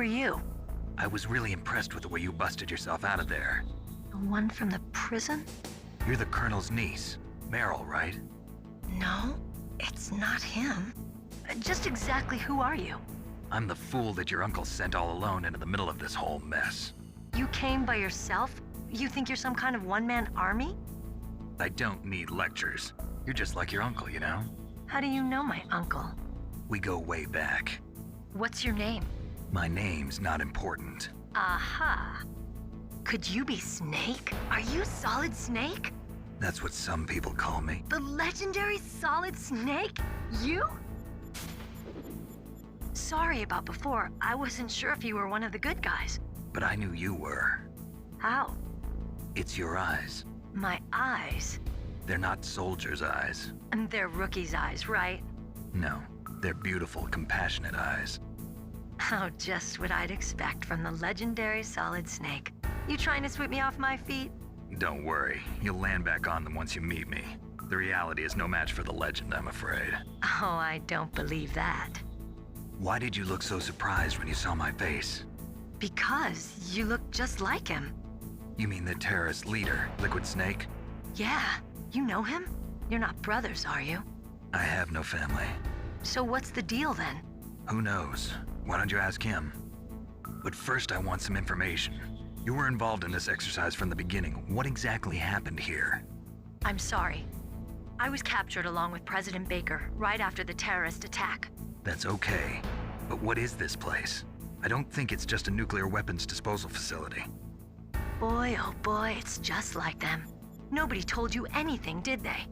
are you? I was really impressed with the way you busted yourself out of there. The one from the prison? You're the Colonel's niece, Meryl, right? No, it's not him. Just exactly who are you? I'm the fool that your uncle sent all alone into the middle of this whole mess. You came by yourself? You think you're some kind of one-man army? I don't need lectures. You're just like your uncle, you know? How do you know my uncle? We go way back. What's your name? My name's not important. Aha. Could you be Snake? Are you Solid Snake? That's what some people call me. The legendary Solid Snake? You? Sorry about before. I wasn't sure if you were one of the good guys. But I knew you were. How? It's your eyes. My eyes? They're not soldiers' eyes. And they're rookies' eyes, right? No, they're beautiful, compassionate eyes. Oh, just what I'd expect from the legendary Solid Snake. You trying to sweep me off my feet? Don't worry, you'll land back on them once you meet me. The reality is no match for the legend, I'm afraid. Oh, I don't believe that. Why did you look so surprised when you saw my face? Because you look just like him. You mean the terrorist leader, Liquid Snake? Yeah, you know him? You're not brothers, are you? I have no family. So what's the deal then? Who knows? Why don't you ask him? But first I want some information. You were involved in this exercise from the beginning. What exactly happened here? I'm sorry. I was captured along with President Baker right after the terrorist attack. That's okay. But what is this place? I don't think it's just a nuclear weapons disposal facility. Boy, oh boy, it's just like them. Nobody told you anything, did they?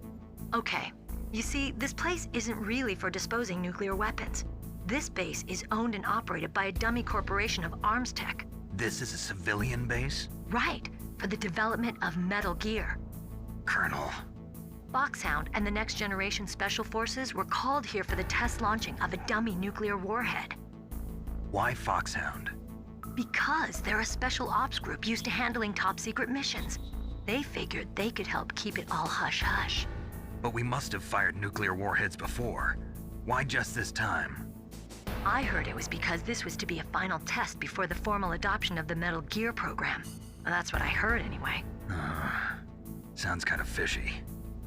Okay, you see, this place isn't really for disposing nuclear weapons. This base is owned and operated by a dummy corporation of arms tech. This is a civilian base? Right, for the development of Metal Gear. Colonel. Foxhound and the Next Generation Special Forces were called here for the test launching of a dummy nuclear warhead. Why Foxhound? Because they're a special ops group used to handling top-secret missions. They figured they could help keep it all hush-hush. But we must have fired nuclear warheads before. Why just this time? I heard it was because this was to be a final test before the formal adoption of the Metal Gear program. That's what I heard anyway. Sounds kind of fishy.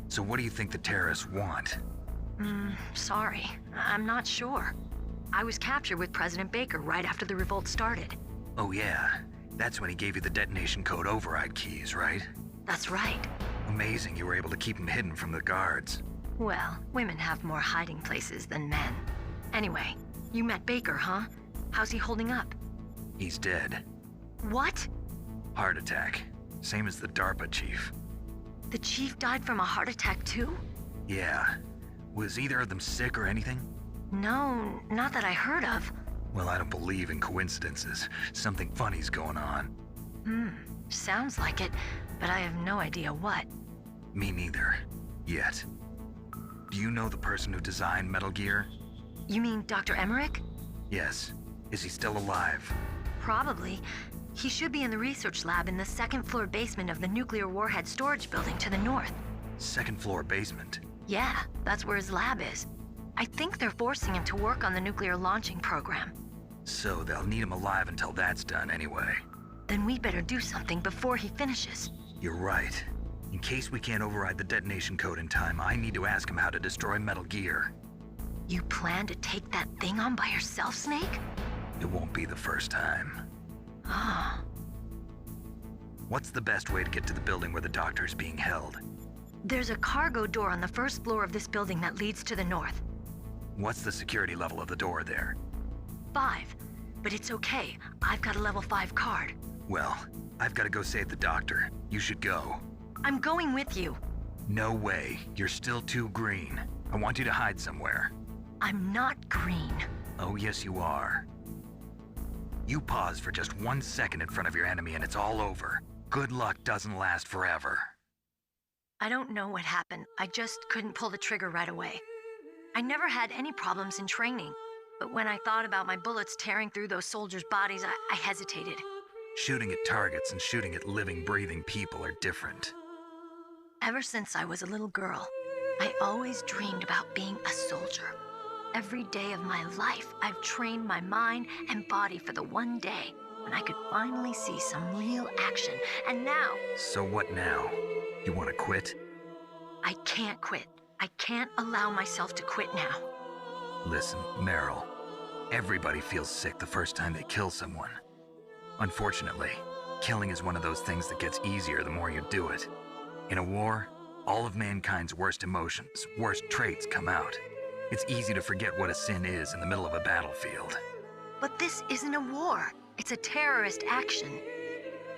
So what do you think the terrorists want? Sorry. I'm not sure. I was captured with President Baker right after the revolt started. Oh yeah, that's when he gave you the detonation code override keys, right? That's right. Amazing you were able to keep him hidden from the guards. Well, women have more hiding places than men. Anyway, you met Baker, huh? How's he holding up? He's dead. What? Heart attack. Same as the DARPA chief. The chief died from a heart attack too? Yeah. Was either of them sick or anything? No, not that I heard of. Well, I don't believe in coincidences. Something funny's going on. Sounds like it, but I have no idea what. Me neither. Yet. Do you know the person who designed Metal Gear? You mean Dr. Emmerich? Yes. Is he still alive? Probably. He should be in the research lab in the second floor basement of the nuclear warhead storage building to the north. Second floor basement? Yeah, that's where his lab is. I think they're forcing him to work on the nuclear launching program. So they'll need him alive until that's done anyway. Then we better do something before he finishes. You're right. In case we can't override the detonation code in time, I need to ask him how to destroy Metal Gear. You plan to take that thing on by yourself, Snake? It won't be the first time. Ah. What's the best way to get to the building where the doctor's being held? There's a cargo door on the first floor of this building that leads to the north. What's the security level of the door there? 5. But it's okay. I've got a level 5 card. Well, I've got to go save the doctor. You should go. I'm going with you. No way. You're still too green. I want you to hide somewhere. I'm not green. Oh, yes, you are. You pause for just 1 second in front of your enemy and it's all over. Good luck doesn't last forever. I don't know what happened. I just couldn't pull the trigger right away. I never had any problems in training, but when I thought about my bullets tearing through those soldiers' bodies, I hesitated. Shooting at targets and shooting at living, breathing people are different. Ever since I was a little girl, I always dreamed about being a soldier. Every day of my life, I've trained my mind and body for the one day when I could finally see some real action. And now... So what now? You want to quit? I can't quit. I can't allow myself to quit now. Listen, Meryl. Everybody feels sick the first time they kill someone. Unfortunately, killing is one of those things that gets easier the more you do it. In a war, all of mankind's worst emotions, worst traits come out. It's easy to forget what a sin is in the middle of a battlefield. But this isn't a war. It's a terrorist action.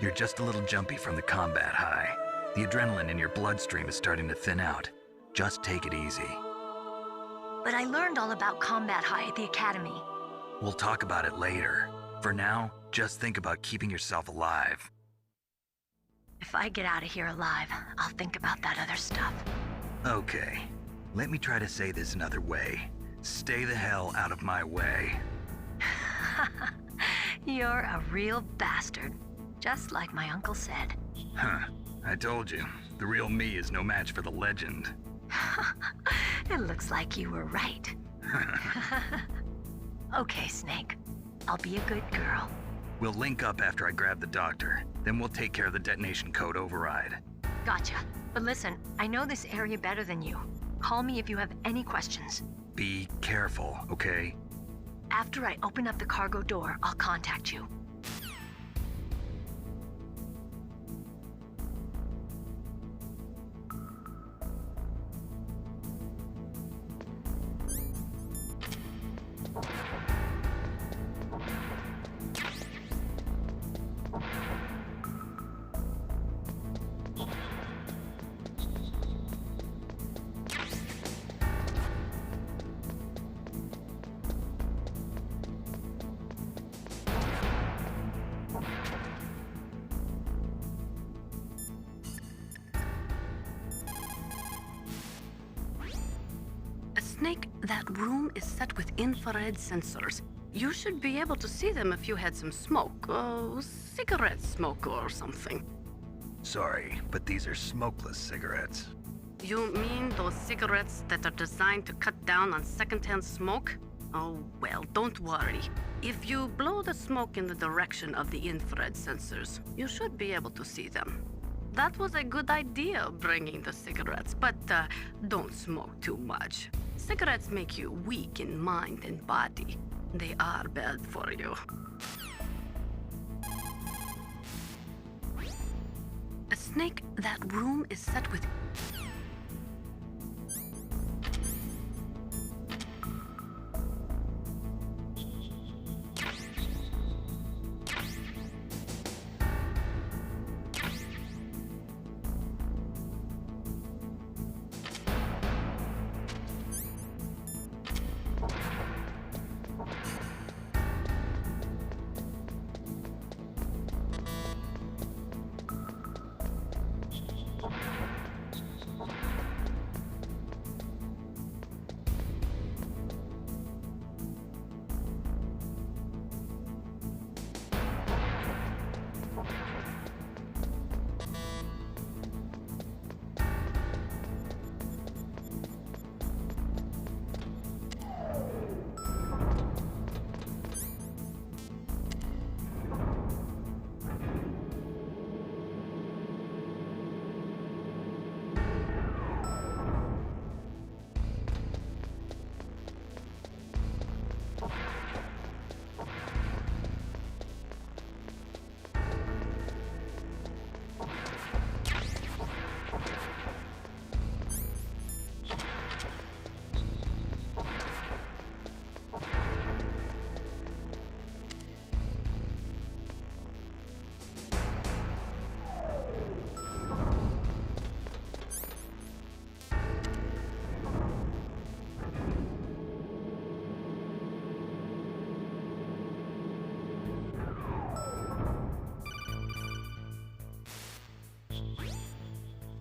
You're just a little jumpy from the combat high. The adrenaline in your bloodstream is starting to thin out. Just take it easy. But I learned all about combat high at the academy. We'll talk about it later. For now, just think about keeping yourself alive. If I get out of here alive, I'll think about that other stuff. Okay, let me try to say this another way. Stay the hell out of my way. You're a real bastard, just like my uncle said. Huh, I told you, the real me is no match for the legend. It looks like you were right. Okay, Snake. I'll be a good girl. We'll link up after I grab the doctor. Then we'll take care of the detonation code override. Gotcha. But listen, I know this area better than you. Call me if you have any questions. Be careful, okay? After I open up the cargo door, I'll contact you. Snake, that room is set with infrared sensors. You should be able to see them if you had some smoke. Cigarette smoke or something. Sorry, but these are smokeless cigarettes. You mean those cigarettes that are designed to cut down on secondhand smoke? Oh, well, don't worry. If you blow the smoke in the direction of the infrared sensors, you should be able to see them. That was a good idea, bringing the cigarettes, but don't smoke too much. Cigarettes make you weak in mind and body. They are bad for you. A Snake, that room is set with...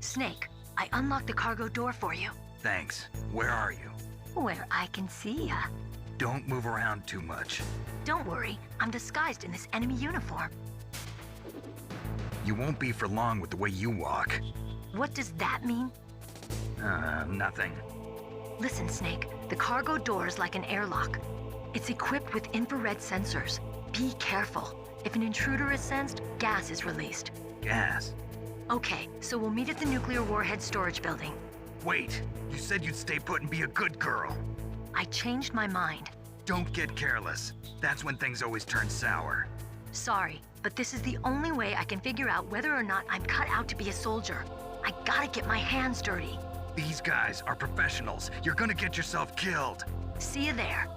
Snake, I unlocked the cargo door for you. Thanks. Where are you? Where I can see ya. Don't move around too much. Don't worry, I'm disguised in this enemy uniform. You won't be for long with the way you walk. What does that mean? Nothing. Listen, Snake, the cargo door is like an airlock. It's equipped with infrared sensors. Be careful. If an intruder is sensed, gas is released. Gas? Okay, so we'll meet at the nuclear warhead storage building. Wait, you said you'd stay put and be a good girl. I changed my mind. Don't get careless. That's when things always turn sour. Sorry, but this is the only way I can figure out whether or not I'm cut out to be a soldier. I gotta get my hands dirty. These guys are professionals. You're gonna get yourself killed. See you there.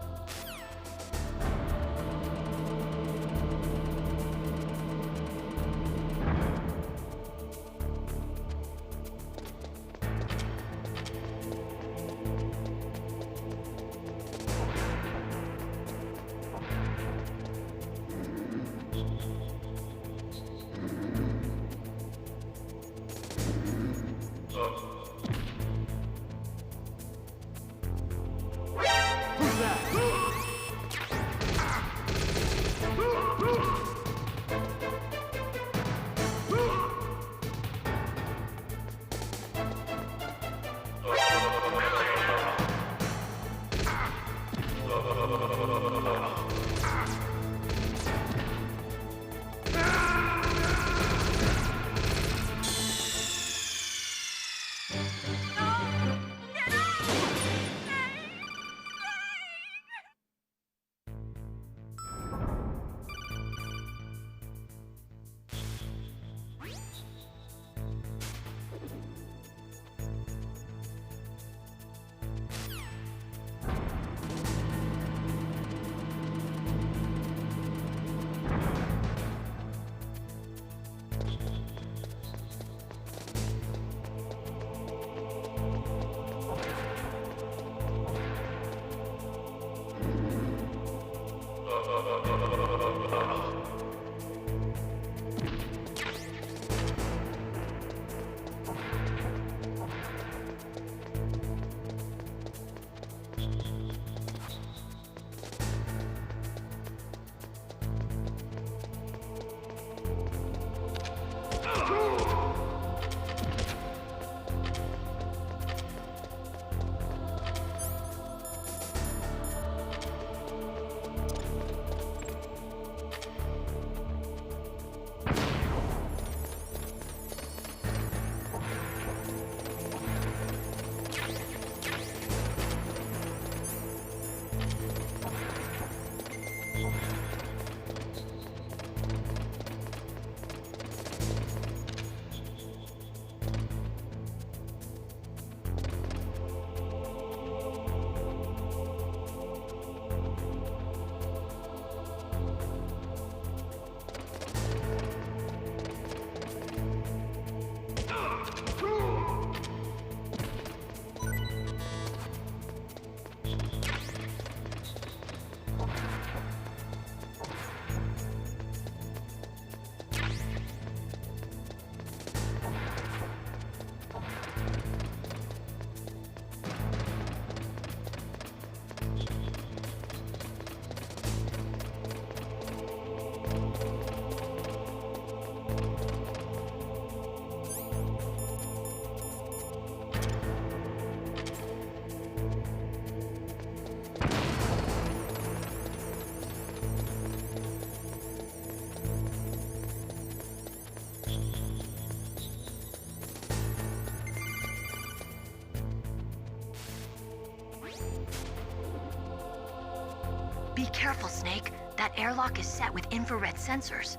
Be careful, Snake. That airlock is set with infrared sensors.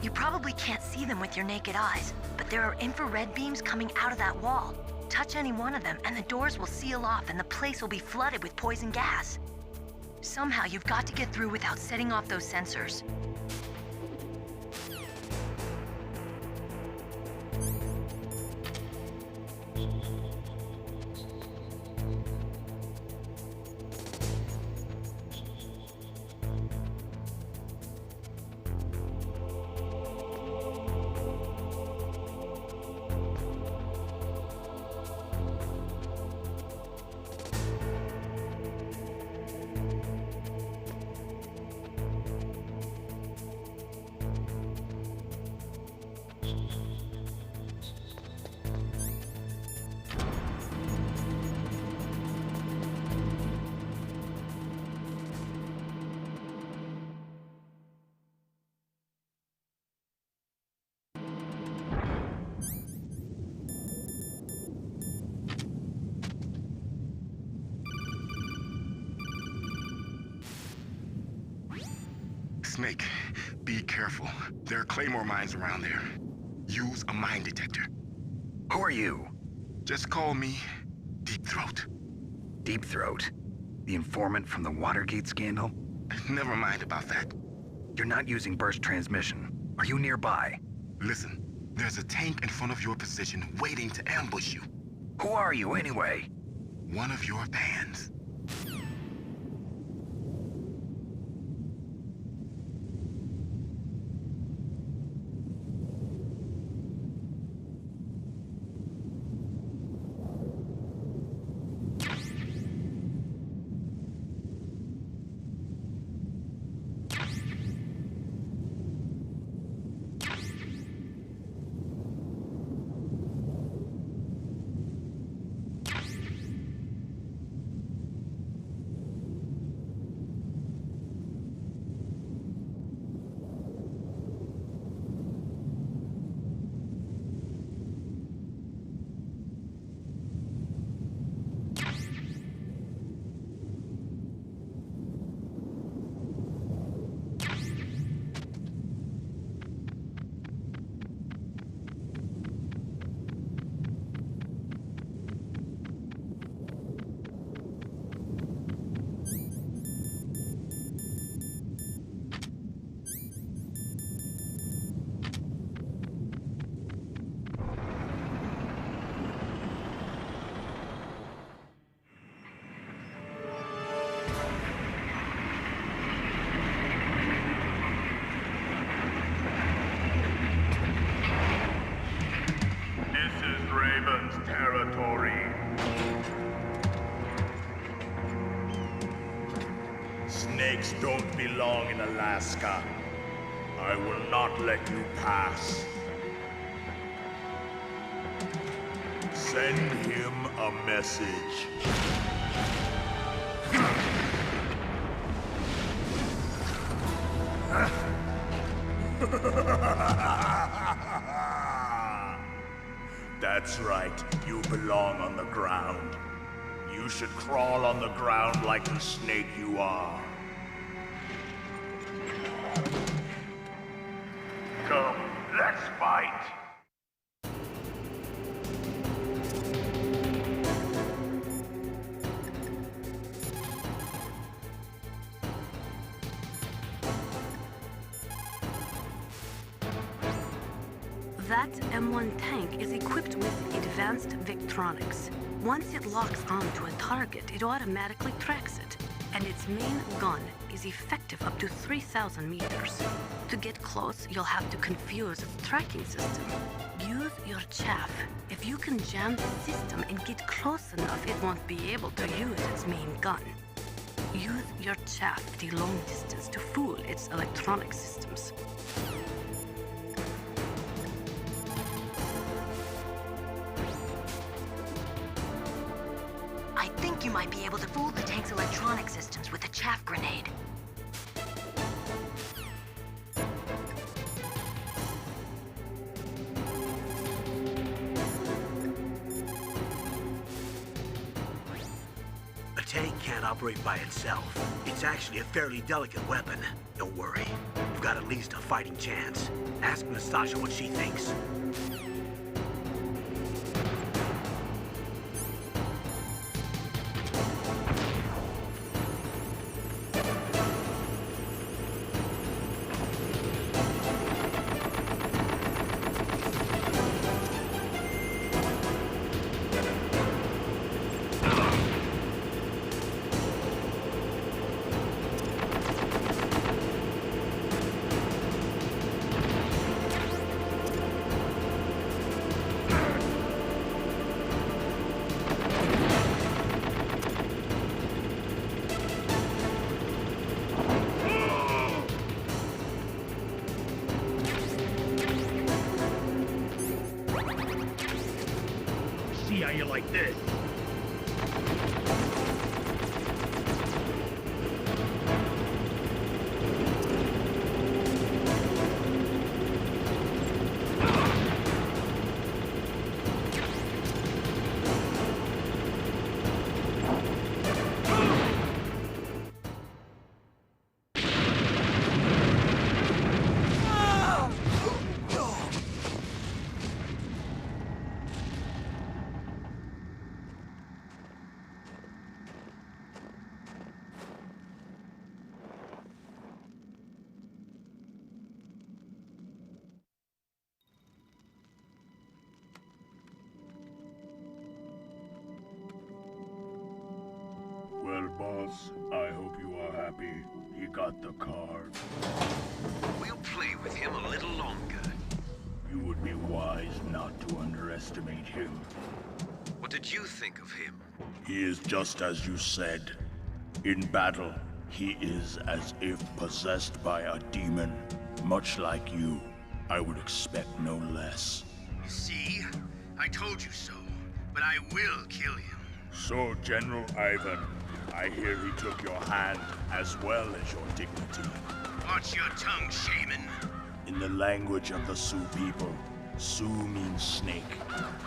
You probably can't see them with your naked eyes, but there are infrared beams coming out of that wall. Touch any one of them and the doors will seal off and the place will be flooded with poison gas. Somehow you've got to get through without setting off those sensors. Snake, be careful. There are Claymore mines around there. Use a mine detector. Who are you? Just call me Deep Throat. Deep Throat? The informant from the Watergate scandal? Never mind about that. You're not using burst transmission. Are you nearby? Listen, there's a tank in front of your position waiting to ambush you. Who are you anyway? One of your fans. Territory. Snakes don't belong in Alaska. I will not let you pass. Send him a message. That's right, you belong on the ground. You should crawl on the ground like the snake you are. Come, let's fight! That M1 tank is equipped with advanced Victronics. Once it locks onto a target, it automatically tracks it, and its main gun is effective up to 3,000 meters. To get close, you'll have to confuse its tracking system. Use your chaff. If you can jam the system and get close enough, it won't be able to use its main gun. Use your chaff at a long distance to fool its electronic systems. I think you might be able to fool the tank's electronic systems with a chaff grenade. A tank can't operate by itself. It's actually a fairly delicate weapon. Don't worry. You've got at least a fighting chance. Ask Nastasha what she thinks. See how you like this. Yes, I hope you are happy. He got the card. We'll play with him a little longer. You would be wise not to underestimate him. What did you think of him? He is just as you said. In battle, he is as if possessed by a demon. Much like you, I would expect no less. See? I told you so. But I will kill him. So, General Ivan, I hear he took your hand as well as your dignity. Watch your tongue, shaman. In the language of the Sioux people, Sioux means snake.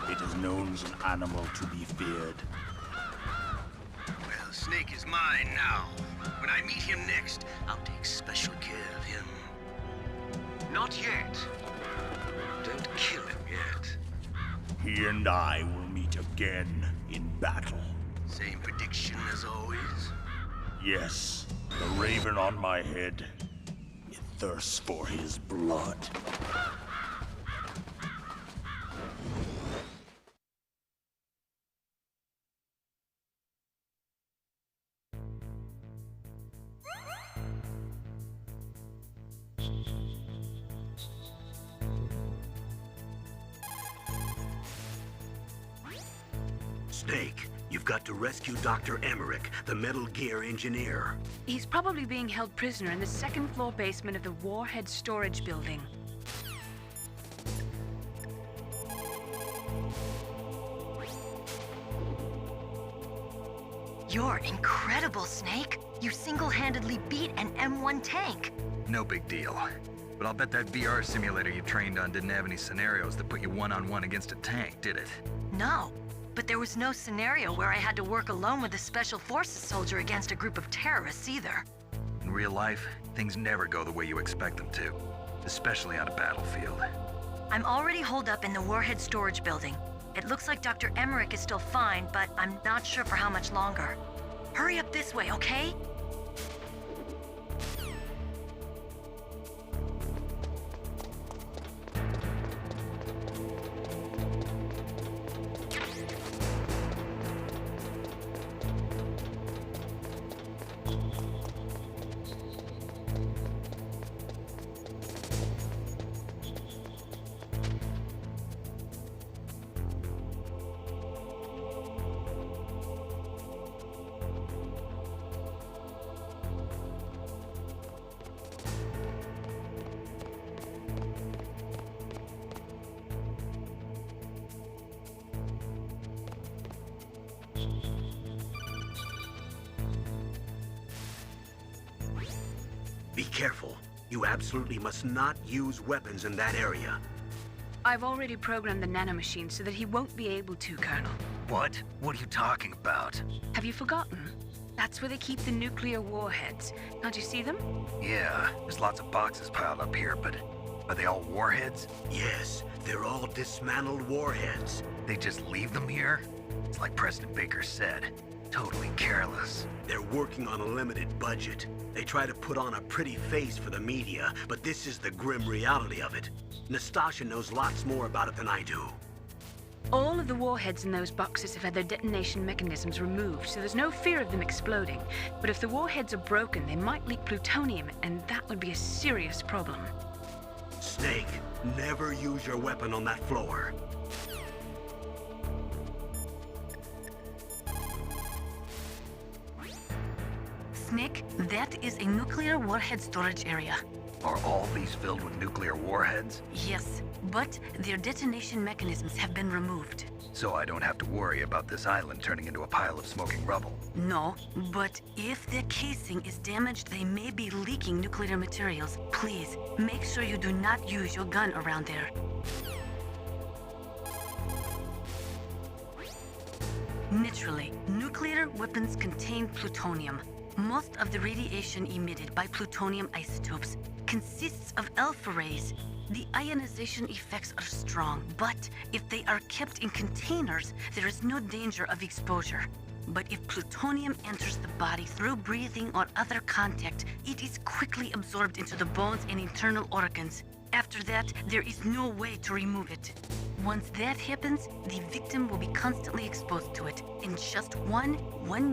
It is known as an animal to be feared. Well, Snake is mine now. When I meet him next, I'll take special care of him. Not yet. Don't kill him yet. He and I will meet again in battle. Same prediction as always. Yes, the raven on my head. It thirsts for his blood. Snake, you've got to rescue Dr. Emmerich, the Metal Gear engineer. He's probably being held prisoner in the second floor basement of the Warhead storage building. You're incredible, Snake. You single-handedly beat an M1 tank. No big deal. But I'll bet that VR simulator you trained on didn't have any scenarios that put you one-on-one against a tank, did it? No, but there was no scenario where I had to work alone with a Special Forces soldier against a group of terrorists either. In real life, things never go the way you expect them to, especially on a battlefield. I'm already holed up in the Warhead storage building. It looks like Dr. Emmerich is still fine, but I'm not sure for how much longer. Hurry up this way, okay? Be careful. You absolutely must not use weapons in that area. I've already programmed the nanomachine so that he won't be able to, Colonel. What? What are you talking about? Have you forgotten? That's where they keep the nuclear warheads. Can't you see them? Yeah, there's lots of boxes piled up here, but are they all warheads? Yes, they're all dismantled warheads. They just leave them here? It's like President Baker said. Totally careless. They're working on a limited budget. They try to put on a pretty face for the media, but this is the grim reality of it. Nastasha knows lots more about it than I do. All of the warheads in those boxes have had their detonation mechanisms removed, so there's no fear of them exploding. But if the warheads are broken, they might leak plutonium, and that would be a serious problem. Snake, never use your weapon on that floor. Snake, that is a nuclear warhead storage area. Are all these filled with nuclear warheads? Yes, but their detonation mechanisms have been removed. So I don't have to worry about this island turning into a pile of smoking rubble. No, but if the casing is damaged, they may be leaking nuclear materials. Please, make sure you do not use your gun around there. Naturally, nuclear weapons contain plutonium. Most of the radiation emitted by plutonium isotopes consists of alpha rays. The ionization effects are strong, but if they are kept in containers, there is no danger of exposure. But if plutonium enters the body through breathing or other contact, it is quickly absorbed into the bones and internal organs. After that, there is no way to remove it. Once that happens, the victim will be constantly exposed to it, and just one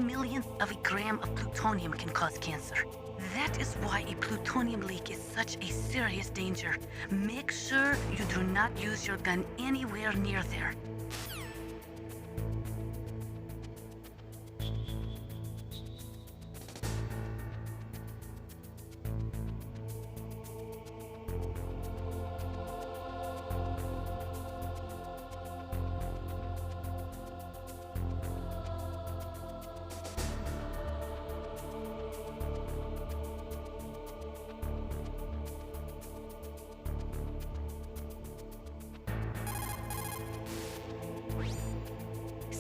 millionth of a gram of plutonium can cause cancer. That is why a plutonium leak is such a serious danger. Make sure you do not use your gun anywhere near there.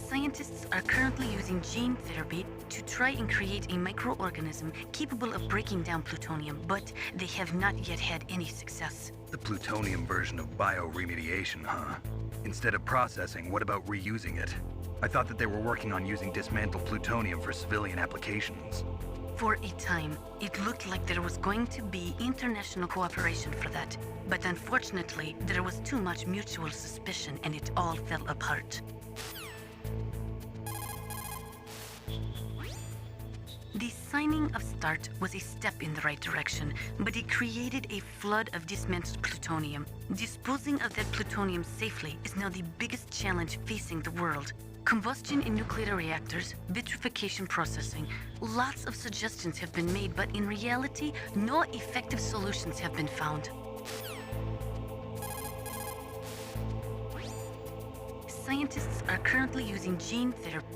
Scientists are currently using gene therapy to try and create a microorganism capable of breaking down plutonium, but they have not yet had any success. The plutonium version of bioremediation, huh? Instead of processing, what about reusing it? I thought that they were working on using dismantled plutonium for civilian applications. For a time, it looked like there was going to be international cooperation for that, but unfortunately, there was too much mutual suspicion and it all fell apart. The signing of START was a step in the right direction, but it created a flood of dismantled plutonium. Disposing of that plutonium safely is now the biggest challenge facing the world. Combustion in nuclear reactors, vitrification processing, lots of suggestions have been made, but in reality, no effective solutions have been found. Scientists are currently using gene therapy.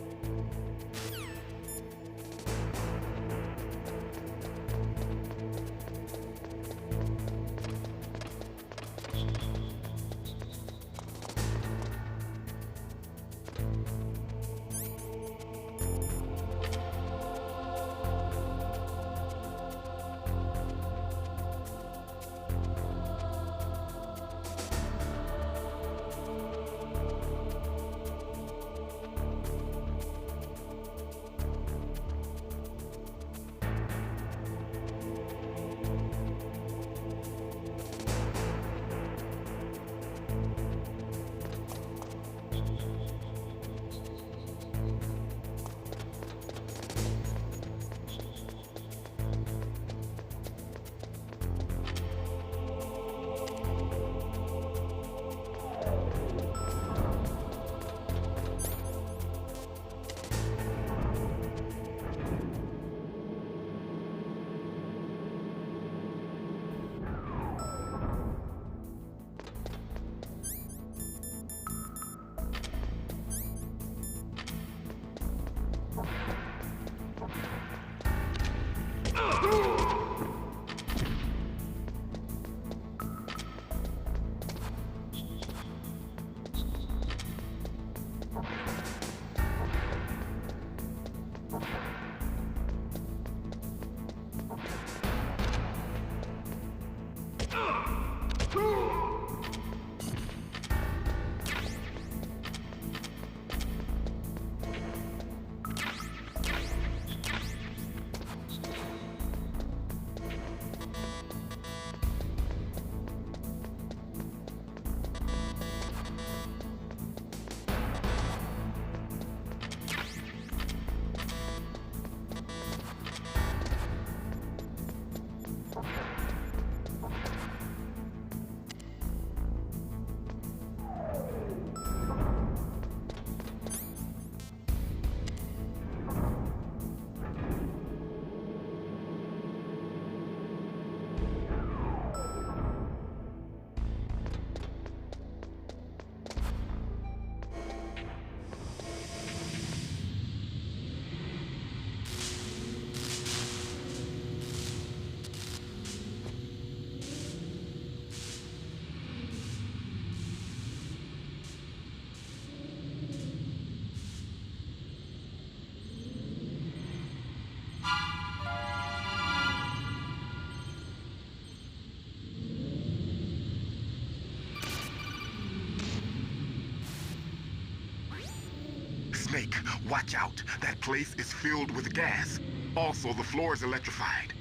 Snake, watch out. That place is filled with gas. Also, the floor is electrified.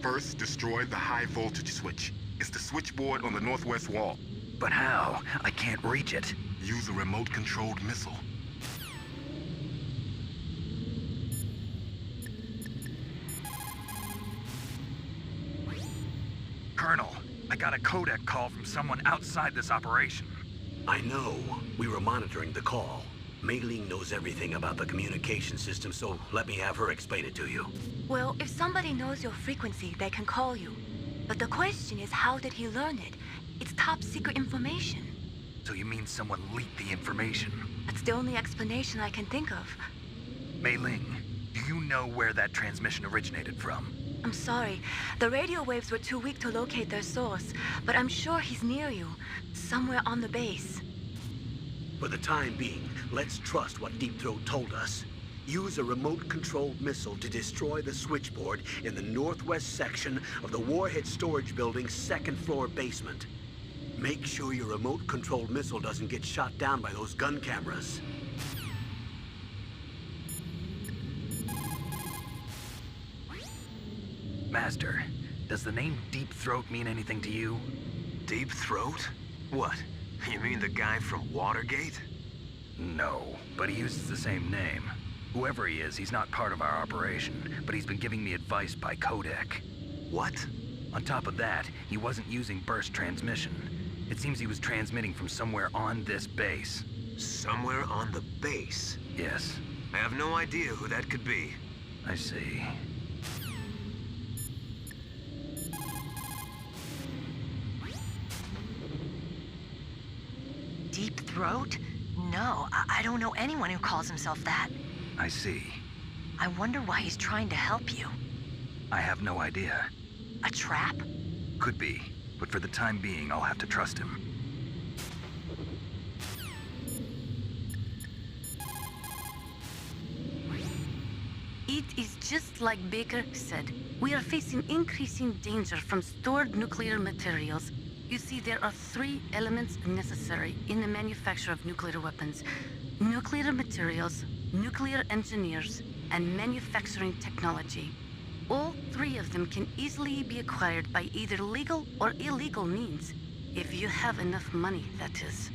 First, destroy the high voltage switch. It's the switchboard on the northwest wall. But how? I can't reach it. Use a remote-controlled missile. Colonel, I got a codec call from someone outside this operation. I know. We were monitoring the call. Mei Ling knows everything about the communication system, so let me have her explain it to you. Well, if somebody knows your frequency, they can call you. But the question is, how did he learn it? It's top secret information. So you mean someone leaked the information? That's the only explanation I can think of. Mei Ling, do you know where that transmission originated from? I'm sorry. The radio waves were too weak to locate their source, but I'm sure he's near you, somewhere on the base. For the time being, let's trust what Deep Throat told us. Use a remote-controlled missile to destroy the switchboard in the northwest section of the Warhead Storage Building's second-floor basement. Make sure your remote-controlled missile doesn't get shot down by those gun cameras. Master, does the name Deep Throat mean anything to you? Deep Throat? What? You mean the guy from Watergate? No, but he uses the same name. Whoever he is, he's not part of our operation, but he's been giving me advice by codec. What? On top of that, he wasn't using burst transmission. It seems he was transmitting from somewhere on this base. Somewhere on the base? Yes. I have no idea who that could be. I see. Deep Throat? No, I don't know anyone who calls himself that. I see. I wonder why he's trying to help you. I have no idea. A trap? Could be, but for the time being, I'll have to trust him. It is just like Baker said. We are facing increasing danger from stored nuclear materials. You see, there are 3 elements necessary in the manufacture of nuclear weapons: nuclear materials, nuclear engineers, and manufacturing technology. All 3 of them can easily be acquired by either legal or illegal means. If you have enough money, that is.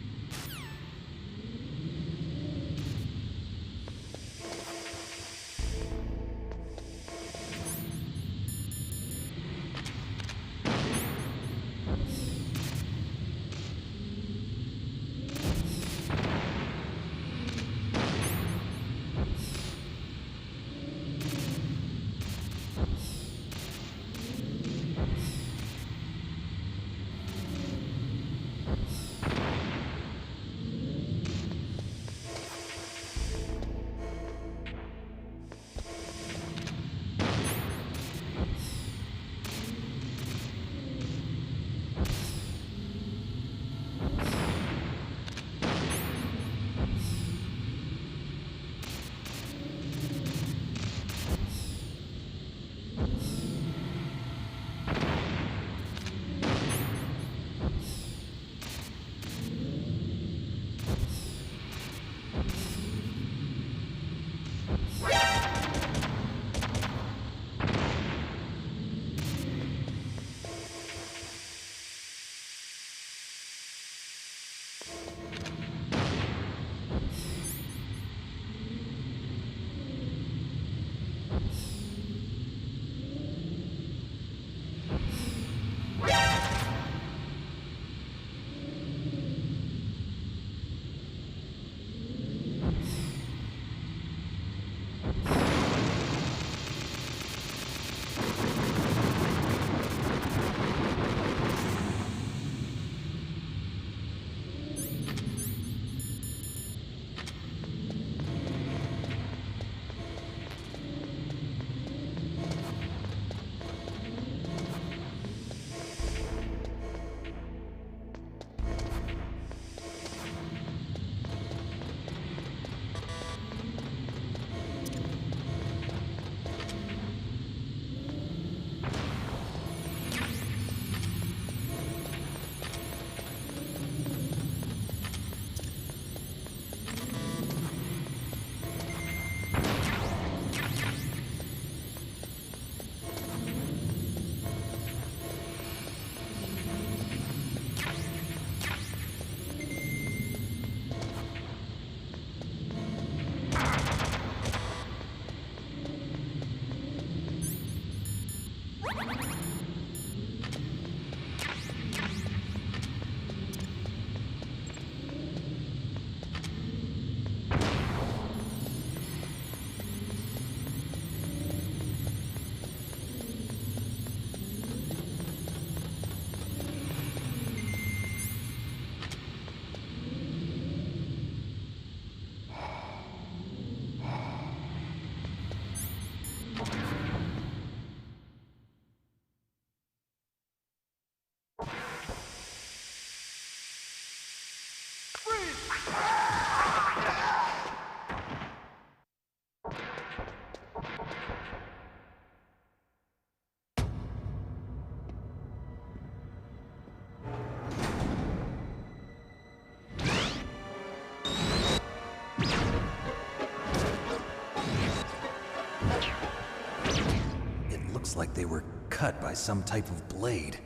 looks like they were cut by some type of blade.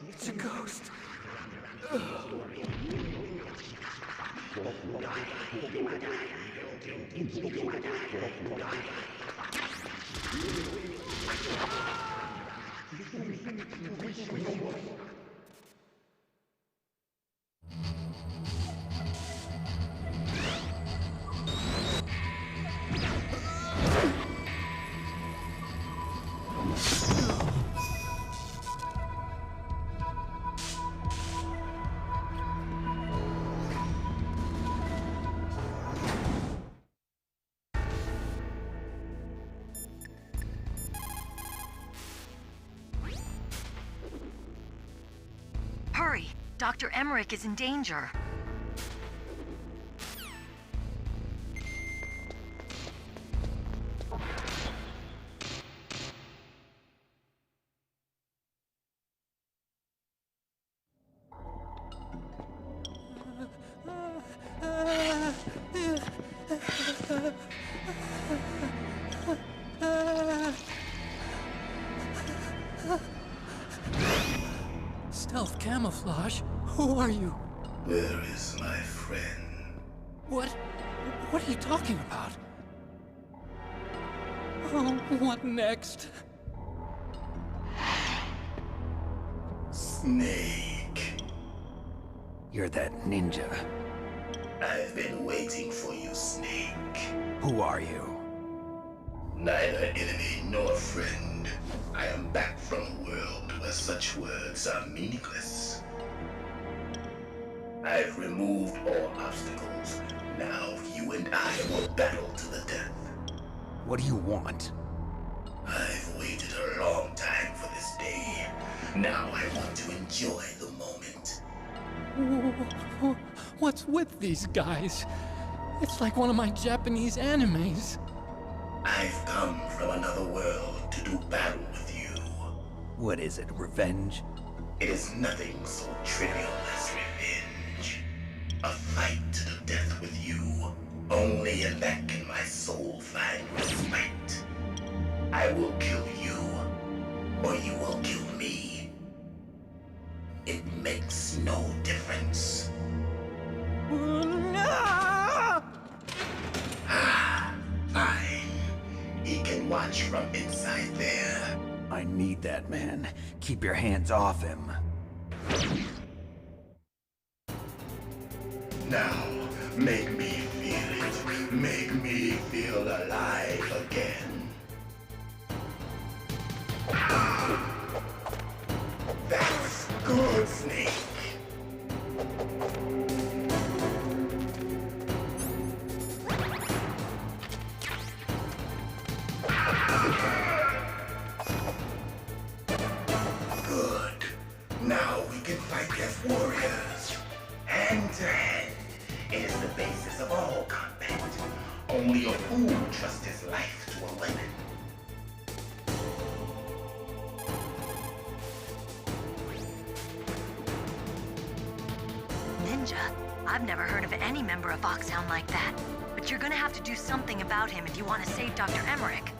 It's a ghost. Hurry! Dr. Emmerich is in danger. Stealth camouflage? Who are you? Where is my friend? What are you talking about? Oh, what next? Snake. You're that ninja. I've been waiting for you, Snake. Who are you? Neither enemy nor friend. I am back from a world where such words are meaningless. I've removed all obstacles. Now you and I will battle to the death. What do you want? I've waited a long time for this day. Now I want to enjoy the moment. What's with these guys? It's like one of my Japanese animes. I've come from another world to do battle with you. What is it, revenge? It is nothing so trivial as revenge. A fight to the death with you. Only in that can my soul find respite. I will kill you, or you will kill me. It makes no difference. Fine. He can watch from inside there. I need that man. Keep your hands off him. Now, make me feel it. Make me feel alive again. That's good, Snake. Good. Now we can fight as warriors. Hand to hand. It is the basis of all combat. Only a fool trusts his life to a weapon. Ninja? I've never heard of any member of Foxhound like that. But you're gonna have to do something about him if you want to save Dr. Emmerich.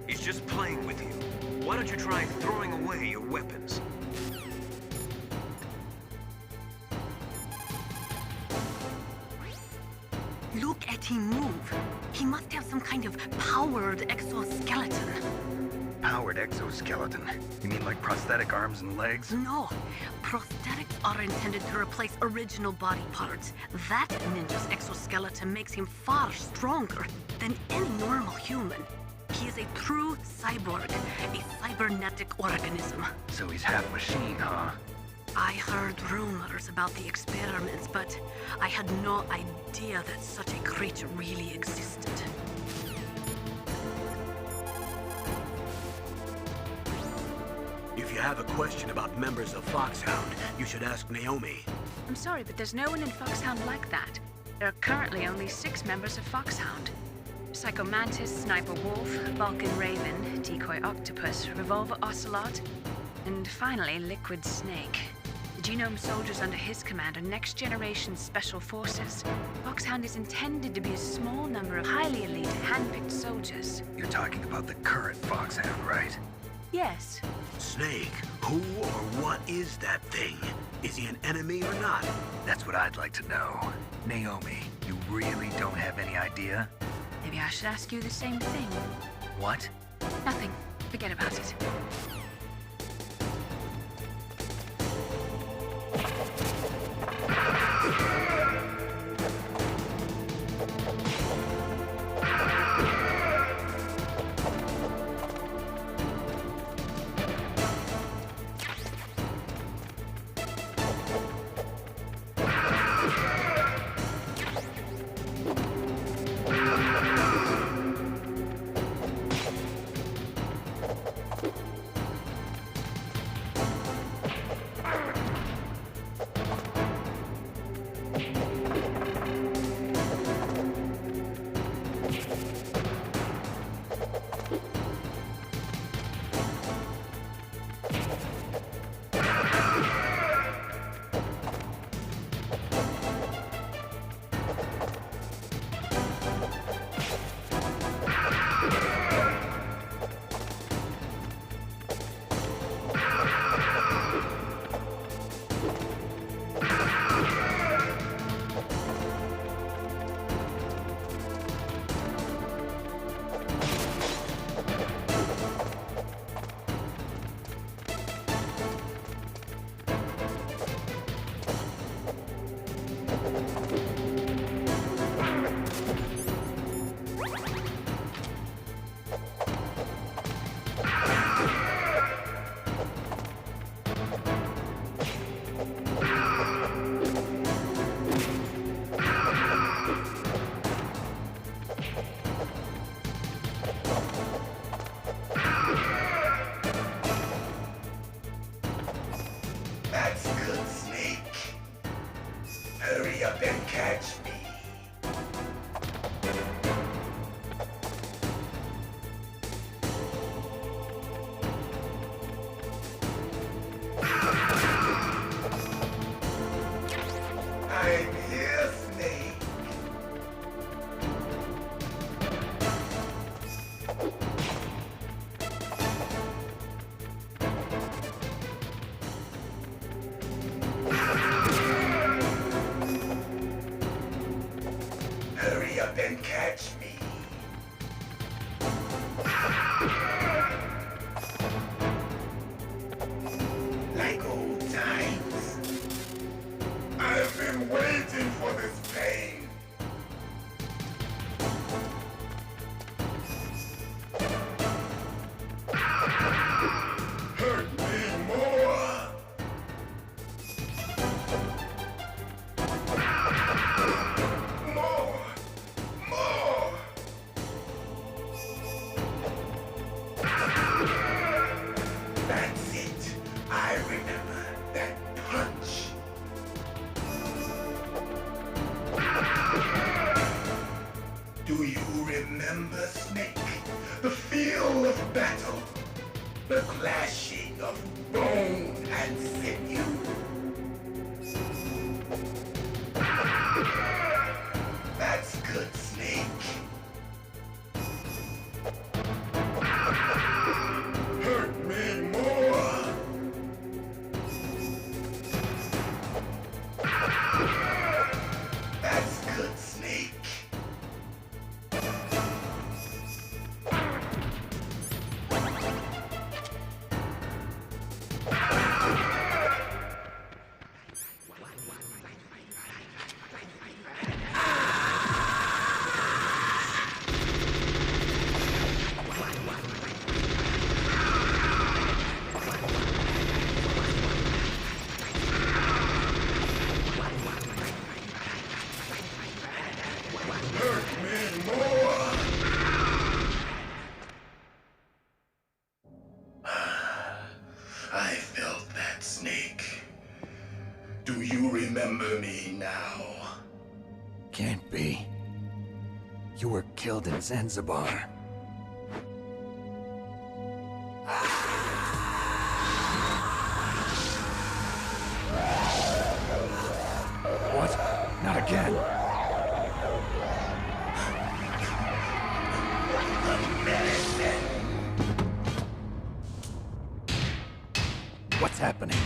He's just playing with you. Why don't you try throwing away your weapons? Look at him move. He must have some kind of powered exoskeleton. Powered exoskeleton? You mean like prosthetic arms and legs? No. Prosthetics are intended to replace original body parts. That ninja's exoskeleton makes him far stronger than any normal human. He is a true cyborg, a cybernetic organism. So he's half machine, huh? I heard rumors about the experiments, but I had no idea that such a creature really existed. If you have a question about members of Foxhound, you should ask Naomi. I'm sorry, but there's no one in Foxhound like that. There are currently only 6 members of Foxhound. Psycho Mantis, Sniper Wolf, Vulcan Raven, Decoy Octopus, Revolver Ocelot, And finally, Liquid Snake. The genome soldiers under his command are next-generation special forces. Foxhound is intended to be a small number of highly elite, hand-picked soldiers. You're talking about the current Foxhound, right? Yes. Snake, who or what is that thing? Is he an enemy or not? That's what I'd like to know. Naomi, you really don't have any idea? Maybe I should ask you the same thing. What? Nothing. Forget about it. That's good, Snake. Hurry up and catch me. I'm here, Snake. Hurry up and catch me. Like old times. I've been waiting for this pain. Hurt me more. More. More. That's it. I remember that punch. Do you remember, Snake? The feel of battle. The clashing of bone and sinew. That's good, Snake. Hurt me more. That's good, Snake. Hurt me more. I felt that, Snake. Do you remember me now? Can't be. You were killed in Zanzibar. again. What's happening?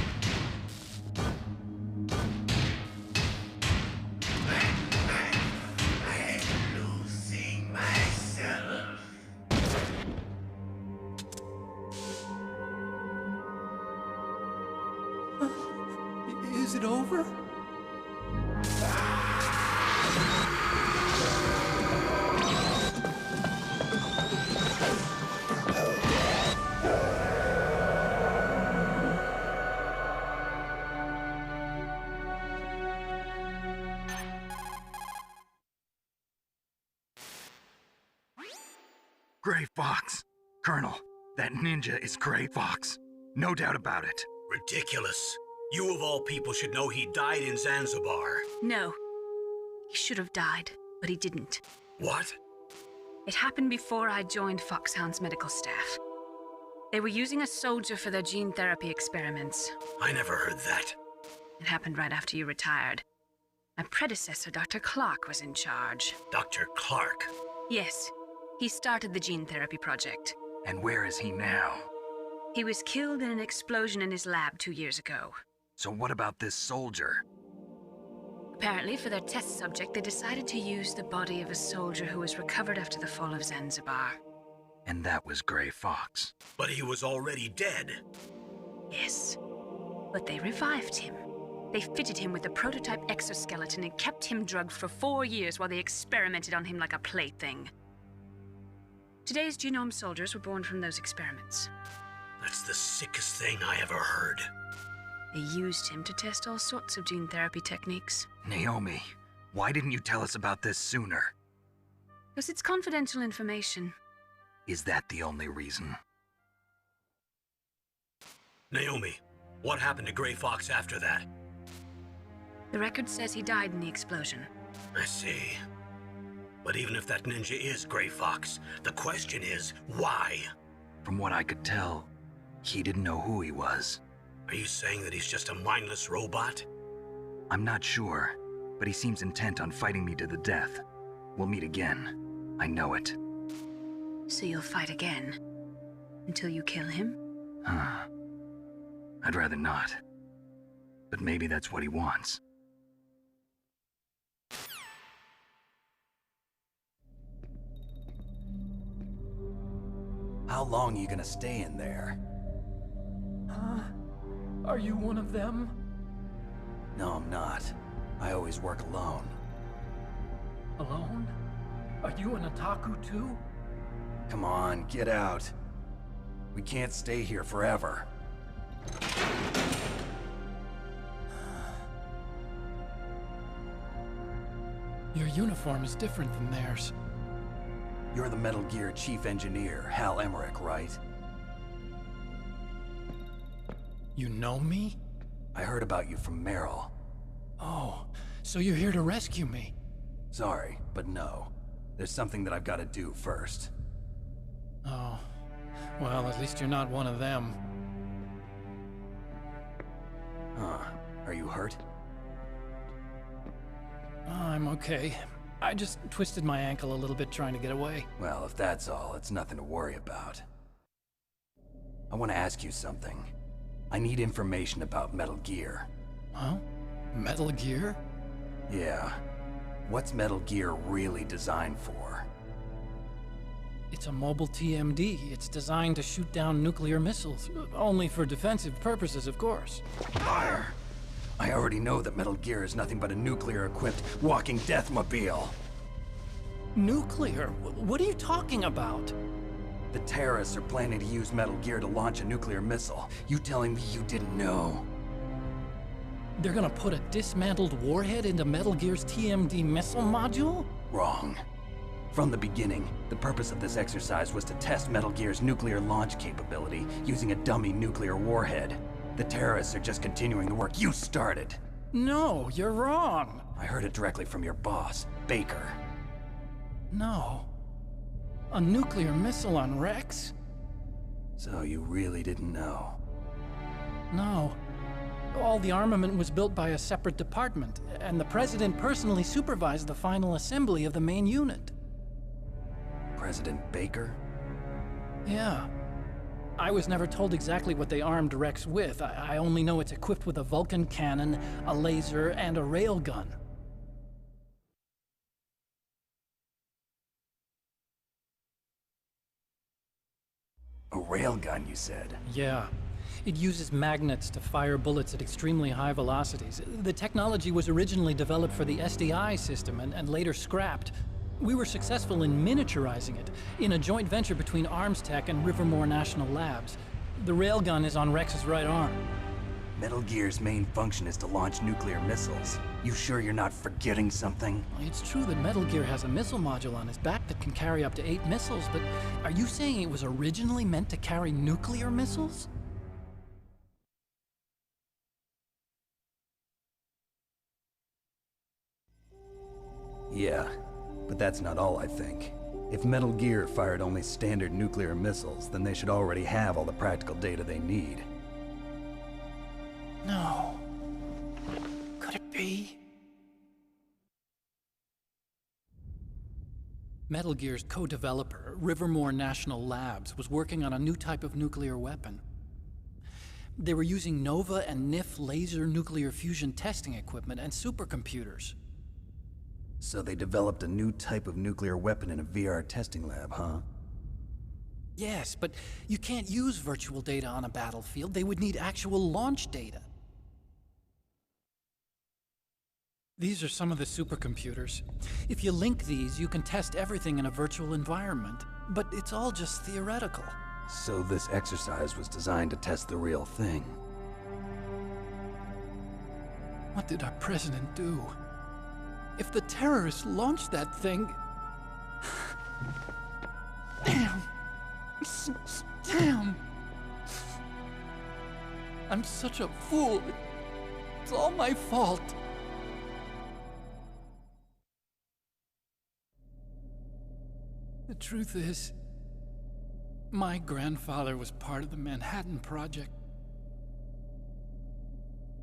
I'm losing myself. Is it over? Gray Fox. Colonel, that ninja is Gray Fox. No doubt about it. Ridiculous. You of all people should know he died in Zanzibar. No. He should have died, but he didn't. What? It happened before I joined Foxhound's medical staff. They were using a soldier for their gene therapy experiments. I never heard that. It happened right after you retired. My predecessor, Dr. Clark, was in charge. Dr. Clark? Yes. He started the gene therapy project. And where is he now? He was killed in an explosion in his lab 2 years ago. So what about this soldier? Apparently, for their test subject, they decided to use the body of a soldier who was recovered after the fall of Zanzibar. And that was Gray Fox. But he was already dead. Yes. But they revived him. They fitted him with a prototype exoskeleton and kept him drugged for 4 years while they experimented on him like a plaything. Today's genome soldiers were born from those experiments. That's the sickest thing I ever heard. They used him to test all sorts of gene therapy techniques. Naomi, why didn't you tell us about this sooner? Because it's confidential information. Is that the only reason? Naomi, what happened to Gray Fox after that? The record says he died in the explosion. I see. But even if that ninja is Gray Fox, the question is, why? From what I could tell, he didn't know who he was. Are you saying that he's just a mindless robot? I'm not sure, but he seems intent on fighting me to the death. We'll meet again. I know it. So you'll fight again? Until you kill him? I'd rather not. But maybe that's what he wants. How long are you gonna stay in there? Huh? Are you one of them? No, I'm not. I always work alone. Alone? Are you an otaku too? Come on, get out. We can't stay here forever. Your uniform is different than theirs. You're the Metal Gear Chief Engineer, Hal Emmerich, right? You know me? I heard about you from Meryl. Oh, so you're here to rescue me? Sorry, but no. There's something that I've got to do first. Oh, well, at least you're not one of them. Huh. Are you hurt? I'm okay. I just twisted my ankle a little bit trying to get away. Well, if that's all, it's nothing to worry about. I want to ask you something. I need information about Metal Gear. Huh? Metal Gear? Yeah. What's Metal Gear really designed for? It's a mobile TMD. It's designed to shoot down nuclear missiles. Only for defensive purposes, of course. Fire! I already know that Metal Gear is nothing but a nuclear-equipped walking deathmobile. Nuclear? What are you talking about? The terrorists are planning to use Metal Gear to launch a nuclear missile. You telling me you didn't know? They're gonna put a dismantled warhead into Metal Gear's TMD missile module? Wrong. From the beginning, the purpose of this exercise was to test Metal Gear's nuclear launch capability using a dummy nuclear warhead. The terrorists are just continuing the work you started. No, you're wrong. I heard it directly from your boss, Baker. No. A nuclear missile on Rex? So you really didn't know? No. All the armament was built by a separate department, and the President personally supervised the final assembly of the main unit. President Baker? Yeah. I was never told exactly what they armed Rex with. I only know it's equipped with a Vulcan cannon, a laser, and a railgun. A railgun, you said? Yeah. It uses magnets to fire bullets at extremely high velocities. The technology was originally developed for the SDI system and later scrapped. We were successful in miniaturizing it, in a joint venture between Arms Tech and Rivermore National Labs. The railgun is on Rex's right arm. Metal Gear's main function is to launch nuclear missiles. You sure you're not forgetting something? It's true that Metal Gear has a missile module on his back that can carry up to 8 missiles, but are you saying it was originally meant to carry nuclear missiles? Yeah, but that's not all I think. If Metal Gear fired only standard nuclear missiles, then they should already have all the practical data they need. No. Could it be? Metal Gear's co-developer, Rivermore National Labs, was working on a new type of nuclear weapon. They were using Nova and NIF laser nuclear fusion testing equipment and supercomputers. So they developed a new type of nuclear weapon in a VR testing lab, huh? Yes, but you can't use virtual data on a battlefield. They would need actual launch data. These are some of the supercomputers. If you link these, you can test everything in a virtual environment. But it's all just theoretical. So this exercise was designed to test the real thing. What did our president do? If the terrorists launched that thing... Damn! Damn! I'm such a fool. It's all my fault. The truth is, my grandfather was part of the Manhattan Project.